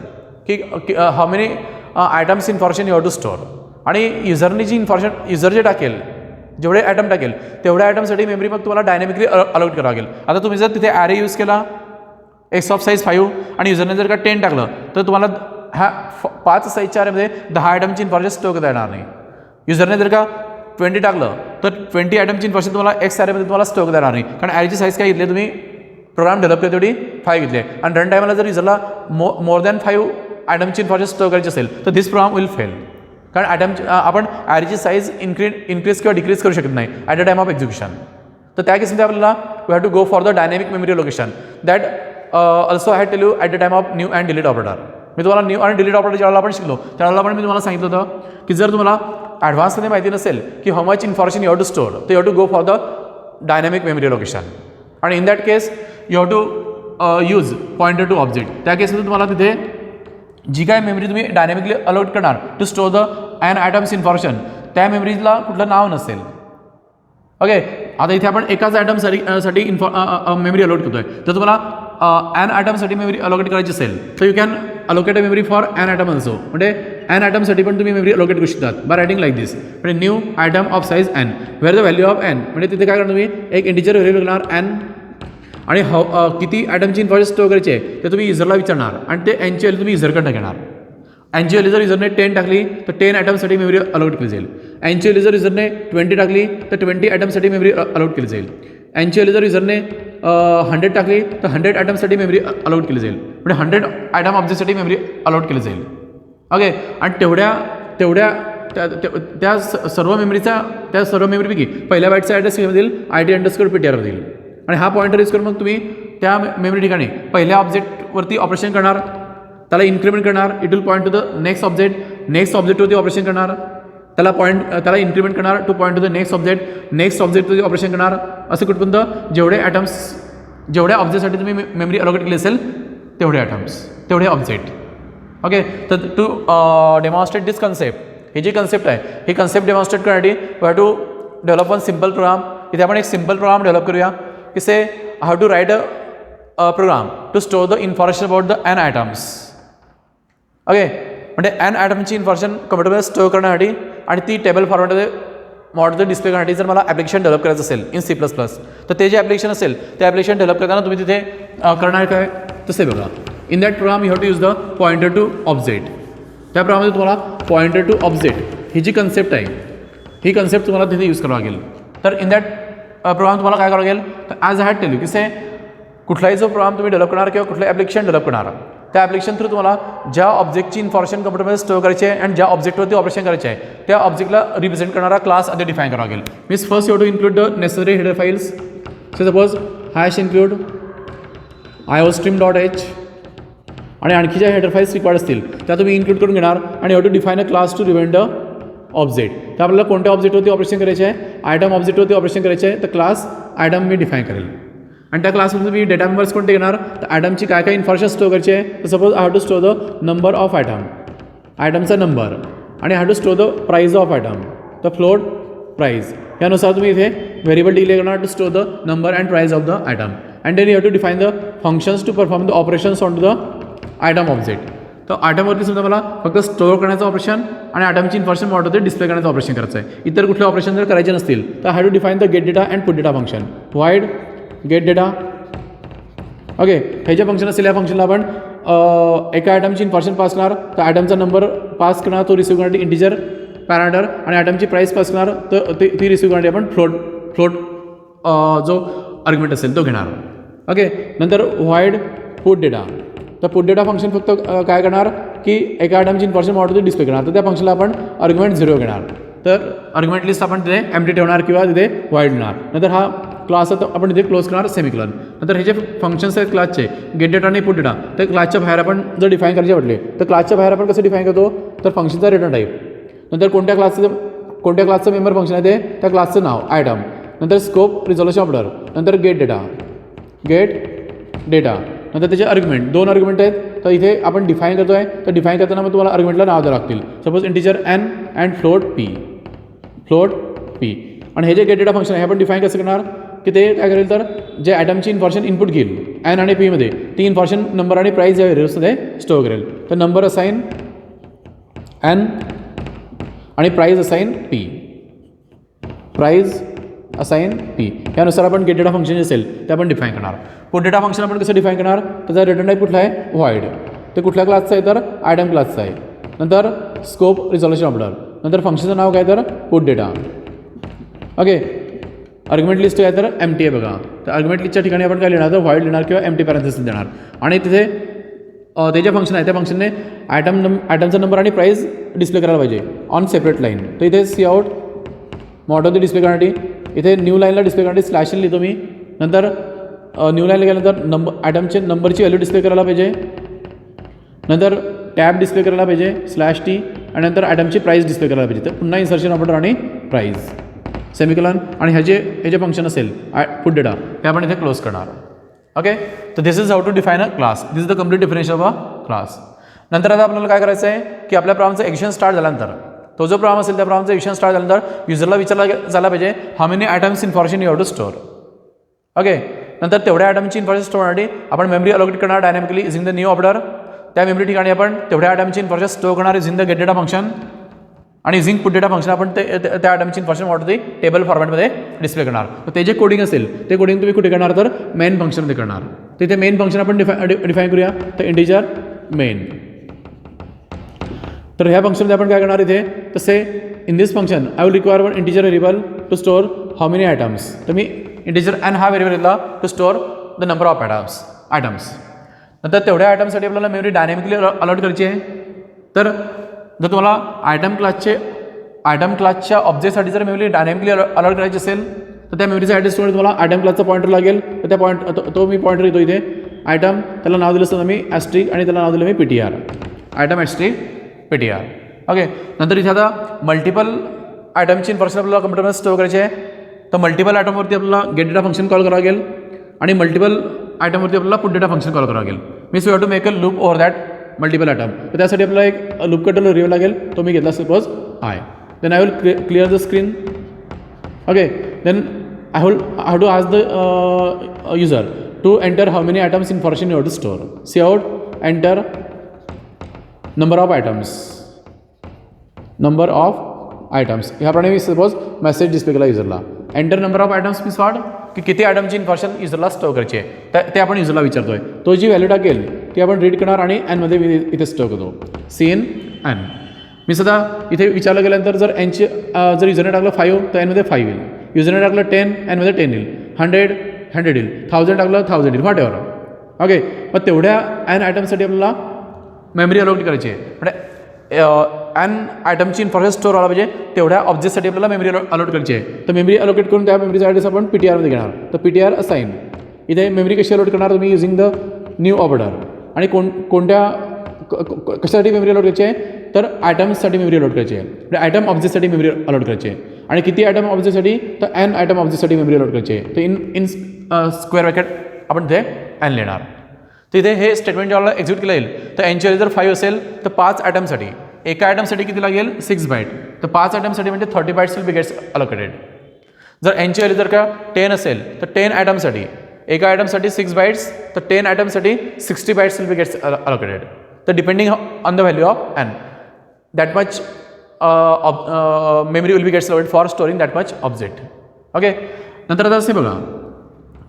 की how many items information you have to store, आणि युजरनी जी इन्फॉर्मेशन युजर जे टाकेल जेवढे ॲटम टाकेल तेवढ्या ॲटमसाठी मेमरी मग तुम्हाला डायनॅमिकली अलोट करावं लागेल. आता तुम्ही जर तिथे ॲरे यूज केला एक्स ऑफ साईज 5 आणि युजरने जर का 10 टाकलं तर तुम्हाला ह्या 5 साईजच्या ॲरेमध्ये 10 आयटमची इन्फॉर्मेशन स्टोअर करता येणार नाही. युजरने जर का 20 टाकलं तर 20 आयटमची इन्फॉर्मेशन तुम्हाला एक्स ॲरेमध्ये तुम्हाला स्टोअर करता येणार नाही, कारण ॲरेची साईज काय घेतली तुम्ही प्रोग्राम डेव्हलप केली तेवढी 5 घेतली आहे, आणि रन टायमाला जर युजरला मोर दॅन 5 आयटमची इन्फॉर्मेशन स्टोअर करायची असेल तर दिस प्रोग्राम विल फेल, कारण आपण ॲरेची साईज इन्क्रीज किंवा डिक्रीज करू शकत नाही at the time of execution. तर त्या केसमध्ये आपल्याला we have to go for the dynamic memory location that also I had tell you at the time of new and delete operator. मी तुम्हाला न्यू आणि डिलीट ऑपरेटर ज्यावेळेला आपण शिकलो त्यावेळेला पण मी तुम्हाला सांगितलं होतं की जर तुम्हाला ॲडव्हान्समध्ये माहिती नसेल की how much information you have to store तर you have to go for the dynamic memory location, आणि in that case you have to use pointer to object. त्या केसमध्ये तुम्हाला तिथे जी काय मेमरी तुम्ही डायनॅमिकली अलोट करणार to store the an items information त्या मेमरीजला कुठलं नाव नसेल. ओके, आता इथे आपण एकाच आयटमसाठी मेमरी अलोट करतोय, तर तुम्हाला ॲन आयटमसाठी मेमरी अलोकेट करायची असेल तर you can allocate a memory for an item also, म्हणजे ॲन आयटमसाठी पण तुम्ही मेमरी अलोकेट करू शकतात बाय रायटिंग लाईक दिस, म्हणजे new item of size n where the value of n, म्हणजे तिथे काय करणार तुम्ही एक इंटिजर व्हॅल्यू घेणार एन, आणि किती आयटमची इन्फॉर्मेशन स्टोअर करायची आहे ते तुम्ही युजरला विचारणार आणि ते एनची व्हॅल्यू तुम्ही युजरकडनं घेणार. एनची व्हॅल्यू जर युजरने 10 टाकली तर 10 आयटमसाठी मेमरी अलोट केली जाईल. एनची व्हॅल्यू जर युजरने 20 टाकली तर 20 आयटमसाठी मेमरी अलोट केली जाईल. एनची व्हॅल्यू जर युजरने 100 टाकली तर 100 आयटमसाठी मेमरी अलोट केली जाईल, म्हणजे 100 आयटम ऑब्जेक्टसाठी मेमरी अलोट केली जाईल. ओके, आणि तेवढ्या त्या सर्व मेमरीपैकी पहिल्या बाईटचा ॲड्रेस देईल IT_PTR देईल, आणि हा पॉईंटर यूज करून मग तुम्ही त्या मेमरी ठिकाणी पहिल्या ऑब्जेक्टवरती ऑपरेशन करणार, त्याला इन्क्रीमेंट करणार, it will point to the next ऑब्जेक्टवरती ऑपरेशन करणार, त्याला इन्क्रीमेंट करणार to point to the next ऑब्जेक्टवरती ऑपरेशन करणार, असं कुठपर्यंत जेवढ्या ऑब्जेक्टसाठी तुम्ही मेमरी अलोकेट केली असेल तेवढे ऑब्जेक्ट. ओके, तर टू डेमॉन्स्ट्रेट दिस कन्सेप्ट, ही जी कन्सेप्ट आहे ही कन्सेप्ट डेमॉन्स्ट्रेट करण्यासाठी we have to develop one simple program. इथे आपण एक सिम्पल प्रोग्राम डेव्हलप करूया की say how to write a program to store the information about the N items. Okay, म्हणजे एन आयटमची इन्फॉर्मेशन कम्प्युटरमध्ये स्टोअर करण्यासाठी आणि ती टेबल फॉर्मॅटमध्ये मॉडेल डिस्प्ले करण्यासाठी जर मला ॲप्लिकेशन डेव्हलप करायचं असेल इन C++, तर ते जे ॲप्लिकेशन असेल ते ॲप्लिकेशन डेव्हलप करताना तुम्ही तिथे करणार काय तसे बघा. In that program you have to use the pointer to object. त्या प्रोग्राममध्ये तुम्हाला पॉइंटर टू ऑब्जेक्ट ही जी कन्सेप्ट आहे ही कन्सेप्ट तुम्हाला तिथे यूज करावं लागेल. तर इन दॅट प्रोग्राम तुम्हाला काय करावं लागेल, तर as I had tell you की से कुठलाही जो प्रोग्राम तुम्ही डेव्हलप करणार किंवा कुठलं ॲप्लिकेशन डेव्हलप करणार त्या ॲप्लिकेशन थ्रू तुम्हाला ज्या ऑब्जेक्टची इन्फॉर्मेशन कम्प्युटरमध्ये स्टोअर करायची आहे आणि ज्या ऑब्जेक्टवरती ऑपरेशन करायचे आहे त्या ऑब्जेक्टला रिप्रेझेंट करणारा क्लास आधी डिफाईन करावा लागेल. Means first you to include the necessary header files. So suppose hash include iostream.h आणि आणखी ज्या हेडर फाईल्स रिक्वायर्ड असतील त्या तुम्ही इन्क्लूड करून घेणार आणि you to define a class to represent the object. तर आपल्याला कोणत्या ऑब्जेक्टवरती ऑपरेशन करायचे आहे, आयटम ऑब्जेक्टवरती ऑपरेशन करायचे आहे, तर क्लास आयटम मी डिफाईन करेल. आणि त्या क्लासमध्ये तुम्ही डेटा मेंबर्स कोणते घेणार, तर आयटमची काय काय इन्फॉर्मेशन स्टोअर करायची आहे. तर suppose I have to store the number of आयटमचा नंबर, आणि I have to store the price of item, the float price. यानुसार तुम्ही इथे व्हेरिएबल डिक्लेअर करणार to store the number and price of the item. And then you have to define the functions to perform the operations on to the item object. तर आयटमवरती सुद्धा मला फक्त store करण्याचं ऑपरेशन आणि आयटमची इन्फॉर्मेशन मॉडेलवरती डिस्प्ले करण्याचं ऑपरेशन करायचं आहे. इतर कुठले ऑपरेशन जर करायचे नसतील तर have to define the get data and put data function. Void get data. Okay, हे जे फंक्शन असेल या फंक्शनला आपण एका आयटमची इन्फॉर्मेशन पास करणार, तर आयटमचा नंबर पास करणार, तो रिसिव्ह करण्यासाठी इंटिजर पॅरामीटर, आणि आयटमची प्राईस पास करणार, तर ती रिसिव्ह करण्यासाठी आपण फ्लोट जो आर्ग्युमेंट असेल तो घेणार. ओके, नंतर वाईड पुट डेटा. तर पुट डेटा फंक्शन फक्त काय करणार की एका आयटमची इन्फॉर्मेशन मॉडेलवरती डिस्प्ले करणार, तर त्या फंक्शनला आपण आर्ग्युमेंट 0 घेणार. तर आर्ग्युमेंट लिस्ट आपण तिथे एम्प्टी ठेवणार किंवा तिथे वाईड घेणार. नंतर हा क्लास आपण तिथे क्लोज करणार सेमिक्लॉन. नंतर हे जे फंक्शन्स आहेत क्लासचे गेट डेटा आणि पुट डेटा, तर क्लासच्या बाहेर आपण जर डिफाईन करायचे म्हटले तर क्लासच्या बाहेर आपण कसं डिफाईन करतो, तर फंक्शनचा रिटर्न टाईप, नंतर कोणत्या क्लासचं मेंबर फंक्शन आहे ते, त्या क्लासचं नाव आयटम, नंतर स्कोप रिझॉल्युशन ऑर्डर, नंतर गेट डेटा नंतर त्याचे आर्ग्युमेंट 2 आर्ग्युमेंट आहेत. तर इथे आपण डिफाईन करतो आहे, तर डिफाईन करताना मग तुम्हाला आर्ग्युमेंटला नाव द्यावं लागतील. Suppose integer n and float p आणि हे जे गेट डेटा फंक्शन आहे हे आपण डिफाईन कसं करणार की ते काय करेल तर जे ॲटमची इन्फॉर्मेशन इनपुट घेईल n आणि p मध्ये ती इन्फॉर्मेशन नंबर आणि प्राईस या व्हेरिएबल्समध्ये स्टोअर करेल. तर नंबर असाइन n आणि price assign p, price assign p यानुसार आपण गेट डेटा फंक्शन जे असेल ते आपण डिफाईन करणार. पुट डेटा फंक्शन आपण कसं डिफाईन करणार, त्याचा रिटर्न टाईप कुठला आहे, व्हॉइड. ते कुठल्या क्लासचं आहे तर आयटम क्लासचं आहे. नंतर स्कोप रिझॉल्युशन ऑर्डर, नंतर फंक्शनचं नाव काय तर put data. Okay, argument list काय तर एम्प्टी आहे बघा. तर आर्ग्युमेंट लिस्टच्या ठिकाणी आपण काय लिहिणार तर व्हॉइड लिहिणार किंवा एम्प्टी पॅरेंथेसिस देणार. आणि तिथे ते जे फंक्शन आहे त्या फंक्शनने आयटमचा नंबर आणि प्राईस डिस्प्ले करायला पाहिजे ऑन सेपरेट लाईन. तर इथे सी आउट मॉडल ते डिस्प्ले करण्यासाठी इथे न्यू लाईनला डिस्प्ले करण्यासाठी स्लॅश इन लिहितो मी. नंतर न्यू लाईनला गेल्यानंतर आयटमचे नंबरची व्हॅल्यू डिस्प्ले करायला पाहिजे. नंतर टॅब डिस्प्ले करायला पाहिजे /t आणि नंतर आयटमची प्राईस डिस्प्ले करायला पाहिजे. तर पुन्हा इन्सर्शन ऑपरेटर आणि प्राईज सेमिकॉलन आणि हे जे फंक्शन असेल पुट डेटा हे आपण इथे क्लोज करणार. ओके, तर this is how to define a class. This is the complete definition of a class. नंतर आता आपल्याला काय करायचं आहे की आपल्या प्रोग्रामचं एक्शन स्टार्ट झाल्यानंतर तो जो प्रोग्राम असेल त्या प्रोग्रामचं एक्शन स्टार्ट झाल्यानंतर युजरला विचारला झाला पाहिजे how many items information you have to store. Okay, नंतर तेवढ्या आयटमची इन्फॉर्मेशन स्टोअर करण्यासाठी आपण मेमरी अलोकेट करणार dynamically using the new order. त्या मेमरी ठिकाणी आपण तेवढ्या आयटमची इन्फॉर्मेशन स्टोअर करणार using the get data function आणि युझिंग पुट डेटा फंक्शन आपण त्या आयटमची इन्फॉर्मेशन वाटते टेबल फॉर्मॅटमध्ये डिस्प्ले करणार. तर ते जे कोडिंग असेल ते कोडिंग तुम्ही कुठे करणार तर मेन फंक्शनमध्ये करणार. तर इथे मेन फंक्शन आपण डिफाईन करूया. तर इंटिजर मेन. तर ह्या फंक्शनमध्ये आपण काय करणार इथे तसे in this function I will require one integer variable to store how many items. तर मी इंटिजर n हा व्हेरिएबल घेतला to store the number of items. नंतर तेवढ्या आयटमसाठी आपल्याला मेमरी डायनॅमिकली अलॉट करायची आहे. तर जर तुम्हाला आयटम क्लासच्या ऑब्जेक्टसाठी जर मेमरी डायनॅमिकली अलॉट करायची असेल तर त्या मेमरीचा ॲड्रेसमध्ये तुम्हाला आयटम क्लासचा पॉईंटर लागेल. तर त्या तो मी पॉईंटर येतो इथे आयटम, त्याला नाव दिलं असतं मी ॲस्ट्रिक आणि त्याला नाव दिलं मी PTR, आयटम ॲस्ट्रिक PTR. ओके, नंतर इथे आता मल्टिपल आयटमची इन्फॉर्मेशन आपल्याला कम्प्युटरमध्ये स्टोअर करायची आहे. तर मल्टिपल आयटमवरती आपल्याला गेट डेटा फंक्शन कॉल करावं लागेल आणि मल्टिपल आयटमवरती आपल्याला पुट डेटा फंक्शन कॉल करावं लागेल. Means you have to make a loop over that multiple item. तर त्यासाठी आपल्याला एक लूप कंट्रोल व्हेरिएबल लागेल. तो मी घेतला suppose then I will clear the screen. Okay, then I will have to ask the user to enter how many items information you have to store. See out, enter number of items. ह्याप्रमाणे मी suppose message display केला युजरला. Enter number of items means what की किती आयटमची information युजरला store करायची आहे ते आपण युजरला विचारतोय. तो जी व्हॅल्यू टाकेल ती आपण रीड करणार आणि एनमध्ये मी इथे स्टोअर करतो. सीन एन मी सध्या इथे विचारलं गेल्यानंतर जर एनचे जर युजरने टाकलं 5 तर एनमध्ये 5 येईल. युजरने टाकलं 10 एनमध्ये 10 येईल. 100 येईल. 1000 टाकलं 1000 येईल. What ever. ओके, मग तेवढ्या एन आयटमसाठी आपल्याला मेमरी अलोकेट करायची आहे. म्हणजे एन आयटमची इन्फॉर्मेशन स्टोअर व्हायला पाहिजे तेवढ्या ऑब्जेक्टसाठी आपल्याला मेमरी अलोट करायची आहे. तर मेमरी अलोकेट करून त्या मेमरीचा ॲड्रेस आपण PTRमध्ये घेणार. तर PTR असाइन. इथे मेमरी कशी अलोट करणार तुम्ही युझिंग द न्यू ऑर्डर. आणि कोणत्या कशासाठी मेमरी अलोट करायची आहे तर आयटम्ससाठी मेमरी अलोट करायची आहे. म्हणजे आयटम ऑब्जेक्टसाठी मेमरी अलोट करायची आहे. आणि किती आयटम ऑब्जेक्टसाठी तर एन आयटम ऑब्जेक्टसाठी मेमरी अलोट करायची आहे. तर इन स्क्वेअर ब्रॅकेट आपण तिथे एन लिहिणार. तर इथे हे स्टेटमेंट जेव्हा एक्झिक्यूट केलं येईल तर एनची व्हॅल्यू जर 5 असेल तर 5 आयटमसाठी एका आयटमसाठी किती लागेल 6 बाईट. तर 5 आयटमसाठी म्हणजे 30 bytes will be gets allocated. जर एनची व्हॅल्यू जर का 10 असेल तर 10 आयटमसाठी एका आयटमसाठी 6 बाईट्स तर 10 आयटमसाठी 60 bytes will be gets allocated. तर depending on the value of n that much memory will be gets allocated for storing that much object. Okay, नंतर आता असे बघा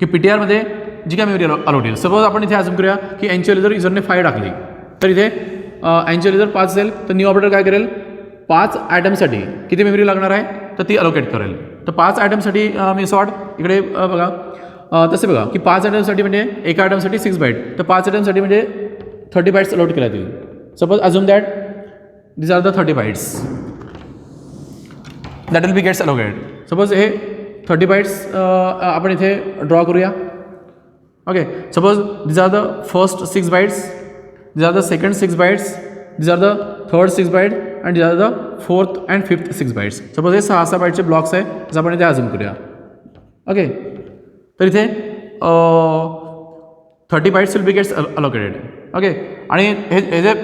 की PTRमध्ये जी काय मेमरी अलोट येईल. सपोज आपण इथे अजून करूया की एनची व्हॅल्यू जर युजरने 5 टाकली तर इथे एनची व्हॅल्यू जर 5 असेल तर न्यू ऑपरेटर काय करेल 5 आयटमसाठी किती मेमरी लागणार आहे तर ती अलोकेट करेल. तर 5 आयटमसाठी मी सॉर्ट इकडे बघा तसे बघा की 5 आयटमसाठी म्हणजे एका आयटमसाठी 6 बाईट. तर 5 आयटमसाठी म्हणजे 30 बाईट्स अलोट केल्या जातील. सपोज अजून that these are the 30 bytes that will be gets allocated. Suppose हे 30 bytes आपण इथे ड्रॉ करूया. Okay, suppose these are the first 6 bytes, these are the second 6 bytes, these are the third 6 bytes and these are the fourth and fifth 6 bytes. Suppose हे 6 बाईटचे blocks आहे जसं आपण इथे assume करूया. ओके, तर इथे 30 bytes will be gets allocated. Okay, आणि हे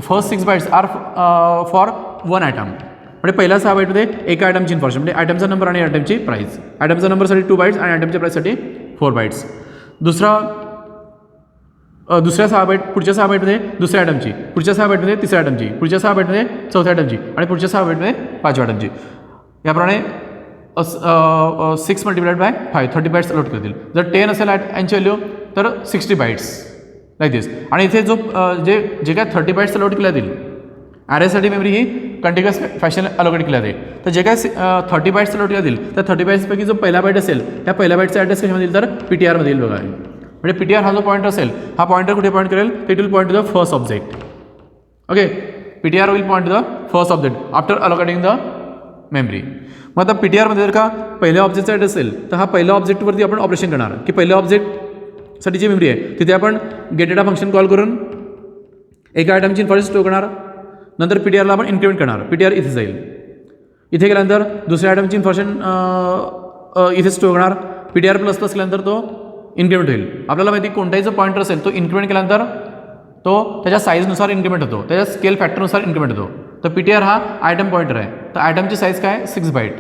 first 6 bytes are for one item. म्हणजे पहिल्या 6 बाईटमध्ये एका आयटमची इन्फॉर्मेशन म्हणजे आयटमचा नंबर आणि आयटमची प्राईस. आयटमचा नंबरसाठी 2 bytes आणि आयटमच्या प्राईससाठी 4 bytes. दुसऱ्या 6 बाईट पुढच्या 6 बाईटमध्ये दुसऱ्या आयटमची, पुढच्या 6 बाईटमध्ये तिसऱ्या आयटमची, पुढच्या 6 बाईटमध्ये चौथ्या आयटमची आणि पुढच्या 6 बाईटमध्ये 5व्या आयटमची. याप्रमाणे 6 × 5 30 bytes अलॉट करतील. जर 10 असेल यांची व्हॅल्यू तर 60 bytes लाईक दिस. आणि इथे जो जे काय 30 bytes अलॉट केल्या जातील ॲरेसाठी मेमरी ही कंटिन्युअस फॅशन अलोकेट केल्या जाते. तर जे काय 30 bytes अलॉट केल्या जातील त्या 30 bytes पैकी जो पहिला बाईट असेल त्या पहिल्या बाईटचा ॲड्रेस कशामध्ये येईल तर PTR येईल बघा. म्हणजे PTR हा जो पॉईंटर असेल हा पॉईंटर कुठे पॉईंट करेल ते it will point to the first object. Okay, PTR will point to the first object after allocating the memory. मग आता PTRमध्ये जर का पहिल्या ऑब्जेक्टचा ॲड्रेस असेल तर हा पहिल्या ऑब्जेक्टवरती आपण ऑपरेशन करणार की पहिल्या ऑब्जेक्टसाठी जी मेमरी आहे तिथे आपण गेट डेटा फंक्शन कॉल करून एका आयटमची इन्फॉर्मेशन स्टोअर करणार. नंतर PTRला आपण इन्क्रिमेंट करणार. PTR इथे जाईल. इथे गेल्यानंतर दुसऱ्या आयटमची इन्फॉर्मेशन इथे स्टोअर करणार. PTR++ केल्यानंतर तो इन्क्रिमेंट होईल. आपल्याला माहिती कोणताही जो पॉईंटर असेल तो इन्क्रिमेंट केल्यानंतर तो त्याच्या साईजनुसार इन्क्रिमेंट होतो, त्याच्या स्केल फॅक्टरनुसार इन्क्रिमेंट होतो. तर PTR हा आयटम पॉईंटर आहे. तर आयटमची साईज काय 6 byte.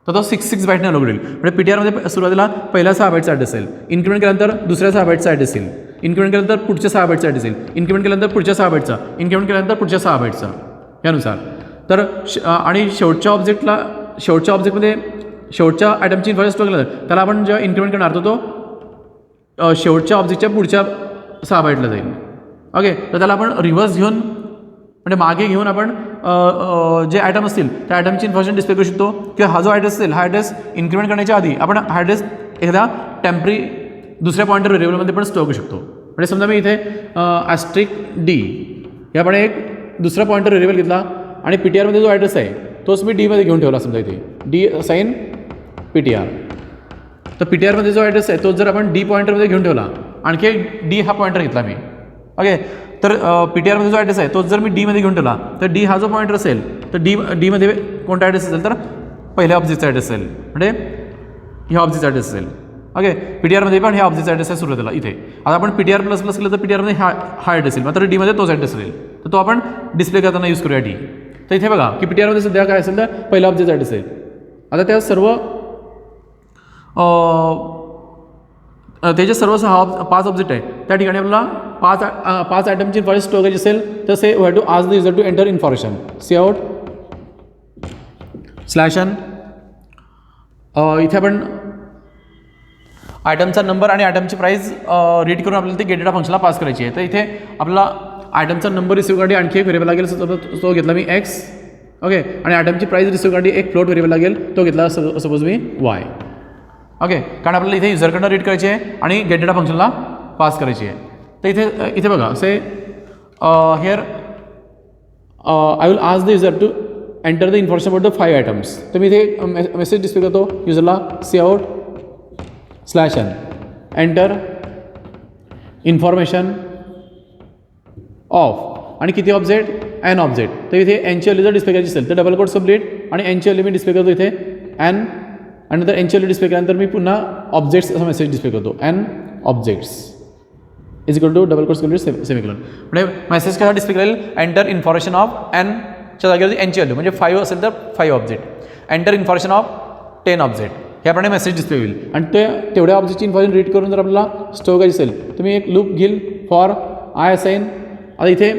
तर तो 6 byteने अलॉट होईल. म्हणजे PTRमध्ये सुरुवातीला पहिल्या 6 byteचा ॲड्रेस असेल, इन्क्रिमेंट केल्यानंतर दुसऱ्या 6 byteचा ॲड्रेस येईल, इन्क्रिमेंट केल्यानंतर पुढच्या 6 byteचा ॲड्रेस येईल, इन्क्रिमेंट केल्यानंतर पुढच्या 6 byteचा, इन्क्रिमेंट केल्यानंतर पुढच्या 6 byteचा यानुसार. तर आणि शेवटच्या ऑब्जेक्टमध्ये शेवटच्या आयटमची इन्फॉर्मेशन स्टोअर केलं त्याला आपण जेव्हा इन्क्रिमेंट करणार तो शेवटच्या ऑब्जेक्टच्या पुढच्या 6 byteला जाईल. ओके, तर त्याला आपण रिव्हर्स घेऊन म्हणजे मागे घेऊन आपण जे आयटम असतील त्या आयटमची इन्फॉर्मेशन डिस्प्ले करू शकतो. किंवा हा जो ॲड्रेस असेल हा ॲड्रेस इन्क्रिमेंट करण्याच्या आधी आपण हा ॲड्रेस एकदा टेम्पररी दुसऱ्या पॉईंटर व्हेरिएबलमध्ये पण स्टोअर करू शकतो. म्हणजे समजा मी इथे *D याप्रमाणे एक दुसरा पॉईंटर व्हेरिएबल घेतला आणि PTRमध्ये जो ॲड्रेस आहे तोच मी Dमध्ये घेऊन ठेवला. समजा इथे D साईन PTR. तर PTRमध्ये जो ॲड्रेस आहे तोच जर आपण D पॉईंटरमध्ये घेऊन ठेवला, आणखी D हा पॉईंटर घेतला मी. ओके, तर PTRमध्ये जो ॲड्रेस आहे तोच जर मी Dमध्ये घेऊन ठेवला तर D हा जो पॉईंटर असेल तर Dमध्ये कोणता ॲड्रेस असेल तर पहिल्या ऑब्जेक्टचा ॲड्रेस असेल, म्हणजे ह्या ऑब्जेक्टचा ॲड्रेस असेल. ओके, PTRमध्ये पण ह्या ऑब्जेक्टचा ॲड्रेस आहे सुरुवातीला इथे. आता आपण PTR++ केलं तर PTRमध्ये हा ॲड्रेस येईल, मात्र Dमध्ये तोच ॲड्रेस असेल. तर तो आपण डिस्प्ले करताना यूज करूया D. तर इथे बघा की PTRमध्ये सध्या काय असेल तर पहिला ऑब्जेक्टचा ॲड्रेस आहे. आता त्या सर्व त्याचे सर्व 5 ऑब्जेक्ट आहे त्या ठिकाणी आपल्याला 5 आयटमची इन्फॉर्मेशन स्टोअर करायची असेल तर say we have to ask the user to enter information. cout /n. इथे आपण आयटमचा नंबर आणि आयटमची प्राईस रीड करून आपल्याला ते गेट डेटा फंक्शनला पास करायची आहे. तर इथे आपला आयटमचा नंबर रिसिव्ह करण्यासाठी आणखी एक व्हेरिएबल लागेल, तो घेतला मी x. ओके, आणि आयटमची प्राईस रिसिव्ह करण्यासाठी एक फ्लोट व्हेरिएबल लागेल, तो घेतला सपोज मी y. ओके, कारण आपल्याला इथे युजरकडनं रीड करायची आहे आणि गेट डेटा फंक्शनला पास करायची आहे. तर इथे बघा say here I will ask the user to enter the information about the 5 items. तर मी इथे मेसेज डिस्प्ले करतो युजरला cout /n enter information of आणि किती ऑब्जेक्ट n ऑब्जेक्ट. तर इथे nची व्हॅल्यू जर डिस्प्ले करायची असेल तर डबल कोट कंप्लीट आणि nची व्हॅल्यू मी डिस्प्ले करतो इथे n आणि नंतर nची व्हॅल्यू डिस्प्ले केल्यानंतर मी पुन्हा ऑब्जेक्ट्स असा मेसेज डिस्प्ले करतो n objects is equal to double quotes complete semicolon. म्हणजे मेसेज कसा डिस्प्ले करेल एंटर इन्फॉर्मेशन ऑफ nच्या जागेवरती nची व्हॅल्यू म्हणजे 5 असेल तर 5 object, enter information of 10 object ह्याप्रमाणे मेसेज डिस्प्ले होईल. आणि तेवढ्या ऑब्जेक्टची इन्फॉर्मेशन रीड करून जर आपल्याला स्टोअर करायची असेल तर मी एक लूप घेईल फॉर I असाइन. आता इथे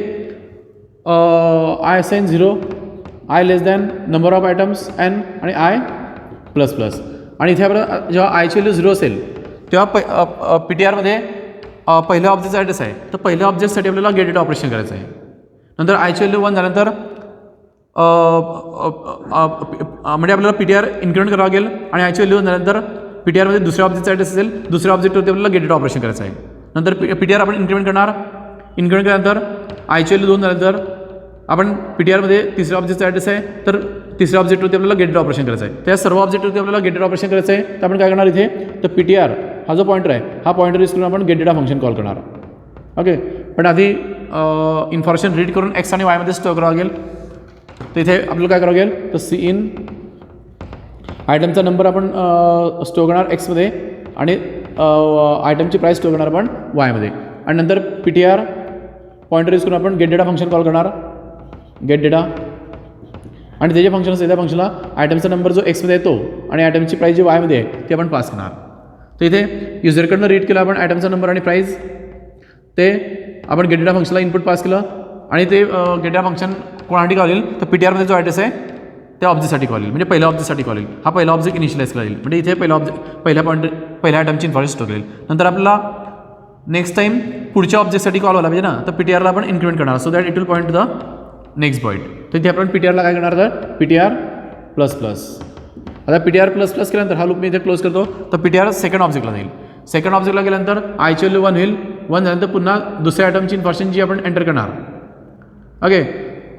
I assign 0, I less than number of items n आणि I++. आणि इथे आपण जेव्हा आयची व्हॅल्यू 0 असेल तेव्हा PTRमध्ये पहिल्या ऑब्जेक्टचा ॲड्रेस आहे तर पहिल्या ऑब्जेक्टसाठी आपल्याला गेट डेटा ऑपरेशन करायचं आहे. नंतर आयची व्हॅल्यू 1 झाल्यानंतर म्हणजे आपल्याला PTR इन्क्रिमेंट करावं लागेल आणि आयची व्हॅल्यू 1 झाल्यानंतर PTRमध्ये दुसऱ्या ऑब्जेक्टचा ॲड्रेस असेल, दुसऱ्या ऑब्जेक्टवरती आपल्याला गेट डेटा ऑपरेशन करायचं आहे. नंतर PTR आपण इन्क्रिमेंट करणार, इन्क्रिमेंट केल्यानंतर आयची व्हॅल्यू 2 झाल्यानंतर आपण PTRमध्ये तिसऱ्या ऑब्जेक्टचा ॲड्रेस आहे तर तिसऱ्या ऑब्जेक्टवरती आपल्याला गेट डेटा ऑपरेशन करायचं आहे. त्या सर्व ऑब्जेक्टवरती आपल्याला गेट डेटा ऑपरेशन करायचं आहे. तर आपण काय करणार इथे तर PTR हा जो पॉईंटर आहे हा पॉईंटर यूज करून आपण गेट डेटा फंक्शन कॉल करणार. ओके, पण आधी इन्फॉर्मेशन रीड करून x आणि y मध्ये स्टोअर करावं लागेल. तर इथे आपल्याला काय करावं लागेल तर सी इन आयटमचा नंबर आपण स्टोअर करणार एक्समध्ये आणि आयटमची प्राईस स्टोअर करणार आपण वायमध्ये. आणि नंतर PTR पॉईंटर यूज करून आपण गेट डेटा फंक्शन कॉल करणार, गेट डेटा, आणि ते जे फंक्शन असेल त्या फंक्शनला आयटमचा नंबर जो एक्समध्ये येतो आणि आयटमची प्राईस जी वायमध्ये आहे ते आपण पास करणार. तर इथे युजरकडनं रीड केलं आपण आयटमचा नंबर आणि प्राईस, ते आपण गेट डेटा फंक्शनला इनपुट पास केलं आणि ते गेट डेटा फंक्शन कोणासाठी कॉल येईल तर PTRमध्ये जो ॲड्रेस आहे त्या ऑब्जेक्टसाठी कॉल येईल, म्हणजे पहिल्या ऑब्जेक्टसाठी कॉल येईल. हा पहिला ऑब्जेक्ट इनिशियलाइज केला येईल, म्हणजे इथे पहिल्या आयटमची इन्फॉर्मेशन स्टोअर केली. नंतर आपल्याला नेक्स्ट टाईम पुढच्या ऑब्जेक्टसाठी कॉल व्हायला पाहिजे ना, तर PTRला आपण इन्क्रिमेंट करणार, so that it will point to the next point. तर इथे आपण PTRला काय करणार तर PTR प्लस प्लस. आता PTR प्लस प्लस केल्यानंतर हा लूप मी इथे क्लोज करतो, तर PTR सेकंड ऑब्जेक्टला जाईल. सेकंड ऑब्जेक्टला गेल्यानंतर आयची व्हॅल्यू 1 होईल, 1 झाल्यानंतर पुन्हा दुसऱ्या आयटमची इन्फॉर्मेशन जी आपण एंटर करणार, ओके,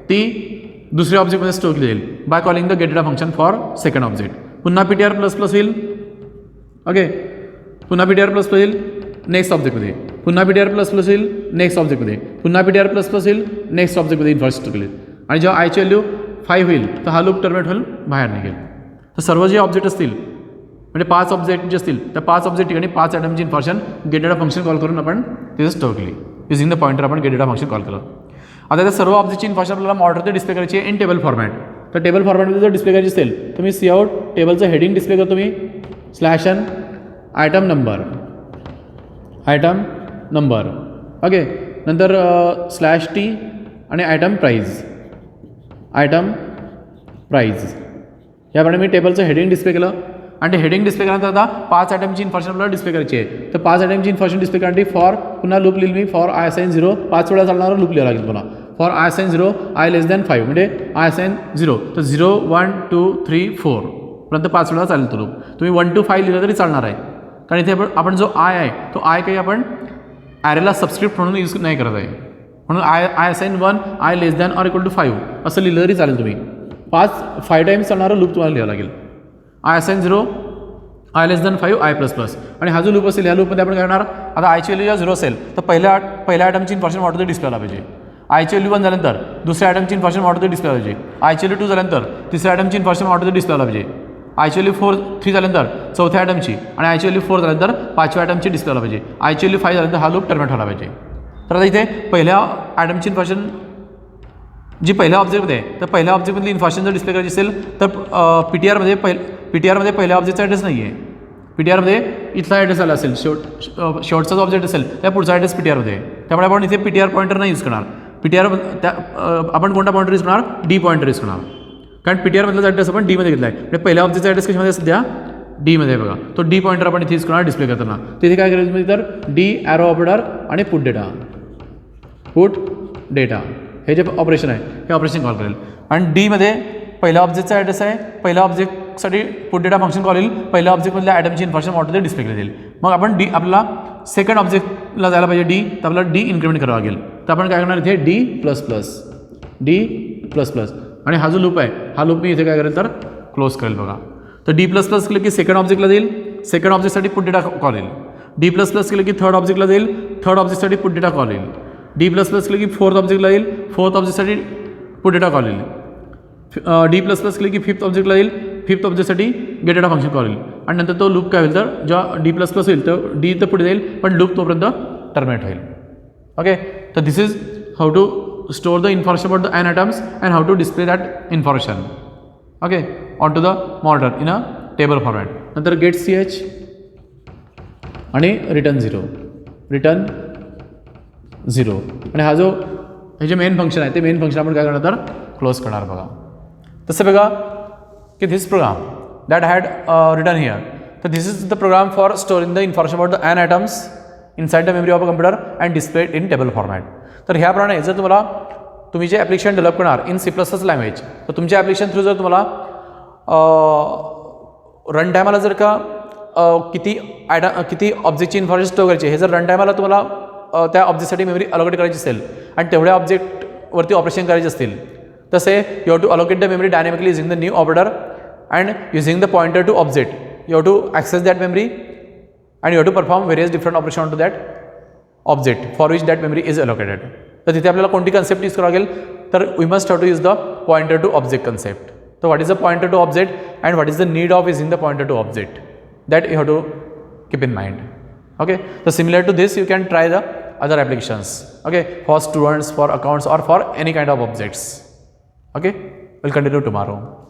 ती दुसऱ्या ऑब्जेक्टमध्ये स्टोअर केली जाईल by calling the get data function for second object. पुन्हा PTR प्लस प्लस होईल, ओके, पुन्हा PTR प्लस प्लस होईल नेक्स्ट ऑब्जेक्टमध्ये, पुन्हा PTR प्लस प्लस होईल नेक्स्ट ऑब्जेक्टमध्ये, पुन्हा PTR प्लस प्लस होईल नेक्स्ट ऑब्जेक्टमध्ये इन्फॉर्मेशन स्टोअर केली. आणि जेव्हा आयची व्हॅल्यू 5 होईल तर हा लूप टर्मिनेट होईल, बाहेर निघेल. तर सर्व जे ऑब्जेक्ट असतील म्हणजे 5 ऑब्जेक्ट जे असतील त्या 5 ऑब्जेक्ट ठिकाणी 5 आयटमची information get data function call करून आपण तिथे स्टोअर केली. युझिंग द पॉईंटर आपण गेट डेटा फंक्शन कॉल केलं. आता त्या सर्व ऑब्जेक्टची इन्फॉर्मेशन आपल्याला मॉडरमध्ये डिस्प्ले करायची आहे इन टेबल फॉर्मॅट. तर टेबल फॉर्मॅटमध्ये जर डिस्प्ले करायची असेल तर मी सी आउट टेबलचं हेडिंग डिस्प्ले करतो मी /n आयटम नंबर, ओके, नंतर /t आणि आयटम प्राईज याप्रमाणे मी टेबलचं हेडिंग डिस्प्ले केलं. आणि ते हेडिंग डिस्प्ले केल्यानंतर आता 5 आयटमची इन्फॉर्मेशन आपल्याला डिस्प्ले करायची आहे. तर 5 आयटमची इन्फॉर्मेशन डिस्प्ले करण्यासाठी फॉर पुन्हा लूप लिहिल मी, फॉर I assign 0, 5 वेळा चालणारा लूप लिहावं लागेल पुन्हा. For I assign 0 I less than 5, म्हणजे I assign 0, तर 0 1 2 3 4 पर्यंत 5 वेळा चालेल तो लूप. तुम्ही 1 to 5 लिहिलं तरी चालणार आहे, कारण इथे आपण जो I आहे तो I काही आपण ॲरेला सबस्क्रिप्ट म्हणून यूज नाही करत आहे. म्हणून I assign 1 I less than or equal to 5 असं लिहिलं तरी चालेल. तुम्ही 5 टाईम्स चालणारं लूप तुम्हाला लिहावं लागेल. I assign 0 I less than 5 I plus plus. आणि हा जो लूप असेल या लूपमध्ये आपण काय करणार, आता आयची व्हॅल्यू जेव्हा 0 असेल तर पहिल्या आयटमची इन्फॉर्मेशन ऑटोमध्ये डिस्प्ले आला पाहिजे. आयची व्हॅल्यू 1 झाल्यानंतर दुसऱ्या आयटमची इन्फॉर्मेशन ऑटोमध्ये डिस्प्ले आला पाहिजे. आयची व्हॅल्यू 2 झाल्यानंतर तिसऱ्या आयटमची इन्फॉर्मेशन ऑटोमध्ये डिस्प्ले आला पाहिजे. आयची व्हॅल्यू 3 झाल्यानंतर चौथ्या आयटमची, आणि आयची व्हॅल्यू 4 झाल्यानंतर 5व्या आयटमची डिस्प्ले आला पाहिजे. आयची व्हॅल्यू 5 झाल्यानंतर हा लूप टर्मिनेट व्हायला पाहिजे. तर आता इथे पहिल्या आयटमची इन्फॉर्मेशन जी पहिल्या ऑब्जेक्टमध्ये आहे तर पहिल्या ऑब्जेक्टमधली इन्फॉर्मेशन जर डिस्प्ले करायची असेल तर PTRमध्ये पहिल्या ऑब्जेक्टचा ॲड्रेस नाही आहे. PTRमध्ये इथला ॲड्रेस आला असेल, शेवटचा जो ऑब्जेक्ट असेल त्या पुढचा ॲड्रेस PTRमध्ये आहे. त्यामुळे आपण इथे PTR पॉईंटर नाही यूज करणार. आपण कोणता पॉईंटर यूज करणार, D पॉईंटर यूज करणार, कारण PTRमधला ॲड्रेस आपण Dमध्ये घेतला आहे. म्हणजे पहिल्या ऑब्जेक्टचा ॲड्रेस कशामध्ये सध्या Dमध्ये बघा, तो D पॉईंटर आपण इथे यूज करणार डिस्प्ले करताना. तिथे काय करायचं म्हणजे तर D ॲरो ऑपरेटर आणि पुट डेटा हे जे ऑपरेशन आहे हे ऑपरेशन कॉल करेल. आणि Dमध्ये पहिल्या ऑब्जेक्टचा ॲड्रेस आहे, पहिल्या ऑब्जेक्टसाठी पुट डेटा फंक्शन कॉल येईल, पहिल्या ऑब्जेक्टमधल्या आयटमची इन्फॉर्मेशन ऑटोमध्ये डिस्प्ले केली जाईल. मग आपण आपल्याला सेकंड ऑब्जेक्टला जायला पाहिजे D, तर आपल्याला D इन्क्रिमेंट करावं लागेल. तर आपण काय करणार इथे D प्लस प्लस. आणि हा जो लूप आहे हा लूप मी इथे काय करेल तर क्लोज करेल बघा. तर D प्लस प्लस केलं की सेकंड ऑब्जेक्टला जाईल, सेकंड ऑब्जेक्टसाठी पुट डेटा कॉल येईल. D प्लस प्लस केलं की थर्ड ऑब्जेक्टला जाईल, थर्ड ऑब्जेक्टसाठी पुट डेटा कॉल येईल. D प्लस प्लस केलं की फोर्थ ऑब्जेक्टला येईल, फोर्थ ऑब्जेक्टसाठी पुट डेटा कॉल येईल. D प्लस प्लस केलं की फिफ्थ ऑब्जेक्टला येईल, फिफ्थ ऑब्जेक्टसाठी गेट डेटा फंक्शन कॉल येईल. आणि नंतर तो लूप काय होईल तर जेव्हा D प्लस प्लस होईल तर D तर पुढे जाईल पण लूप तोपर्यंत टर्मिनेट होईल. ओके, तर this is how to store the information about the n items and how to display that information, okay, onto the monitor in a table format. नंतर get ch आणि return 0. आणि हा जो हे जे मेन फंक्शन आहे ते मेन फंक्शन आपण काय करणार तर क्लोज करणार बघा. तसं बघा की this program that had return here, तर this is the program for storing the information about the n items inside the memory of a computer and displayed in table format. तर ह्याप्रमाणे जर तुम्ही जे ॲप्लिकेशन डेव्हलप करणार in C++ language, तर तुमच्या application through जर तुम्हाला रन टायमाला जर का किती ऑब्जेक्टची इन्फॉर्मेशन स्टोअर करायची हे जर रन टायमाला तुम्हाला त्या ऑब्जेक्टसाठी मेमरी अलोकेट करायची असेल आणि तेवढ्या ऑब्जेक्टवरती ऑपरेशन करायचे असतील, तसे you have to allocate the memory dynamically using the new operator and using the pointer to object. You have to access that memory and you have to perform various different operation on to that object for which that memory is allocated. तर तिथे आपल्याला कोणती concept use करावं लागेल तर we must have to use the pointer to object concept. तर what is the pointer to object and what is the need of using the pointer to object, that you have to keep in mind. Okay, so similar to this, you can try the other applications. Okay, for students, for accounts, or for any kind of objects. Okay, we'll continue tomorrow.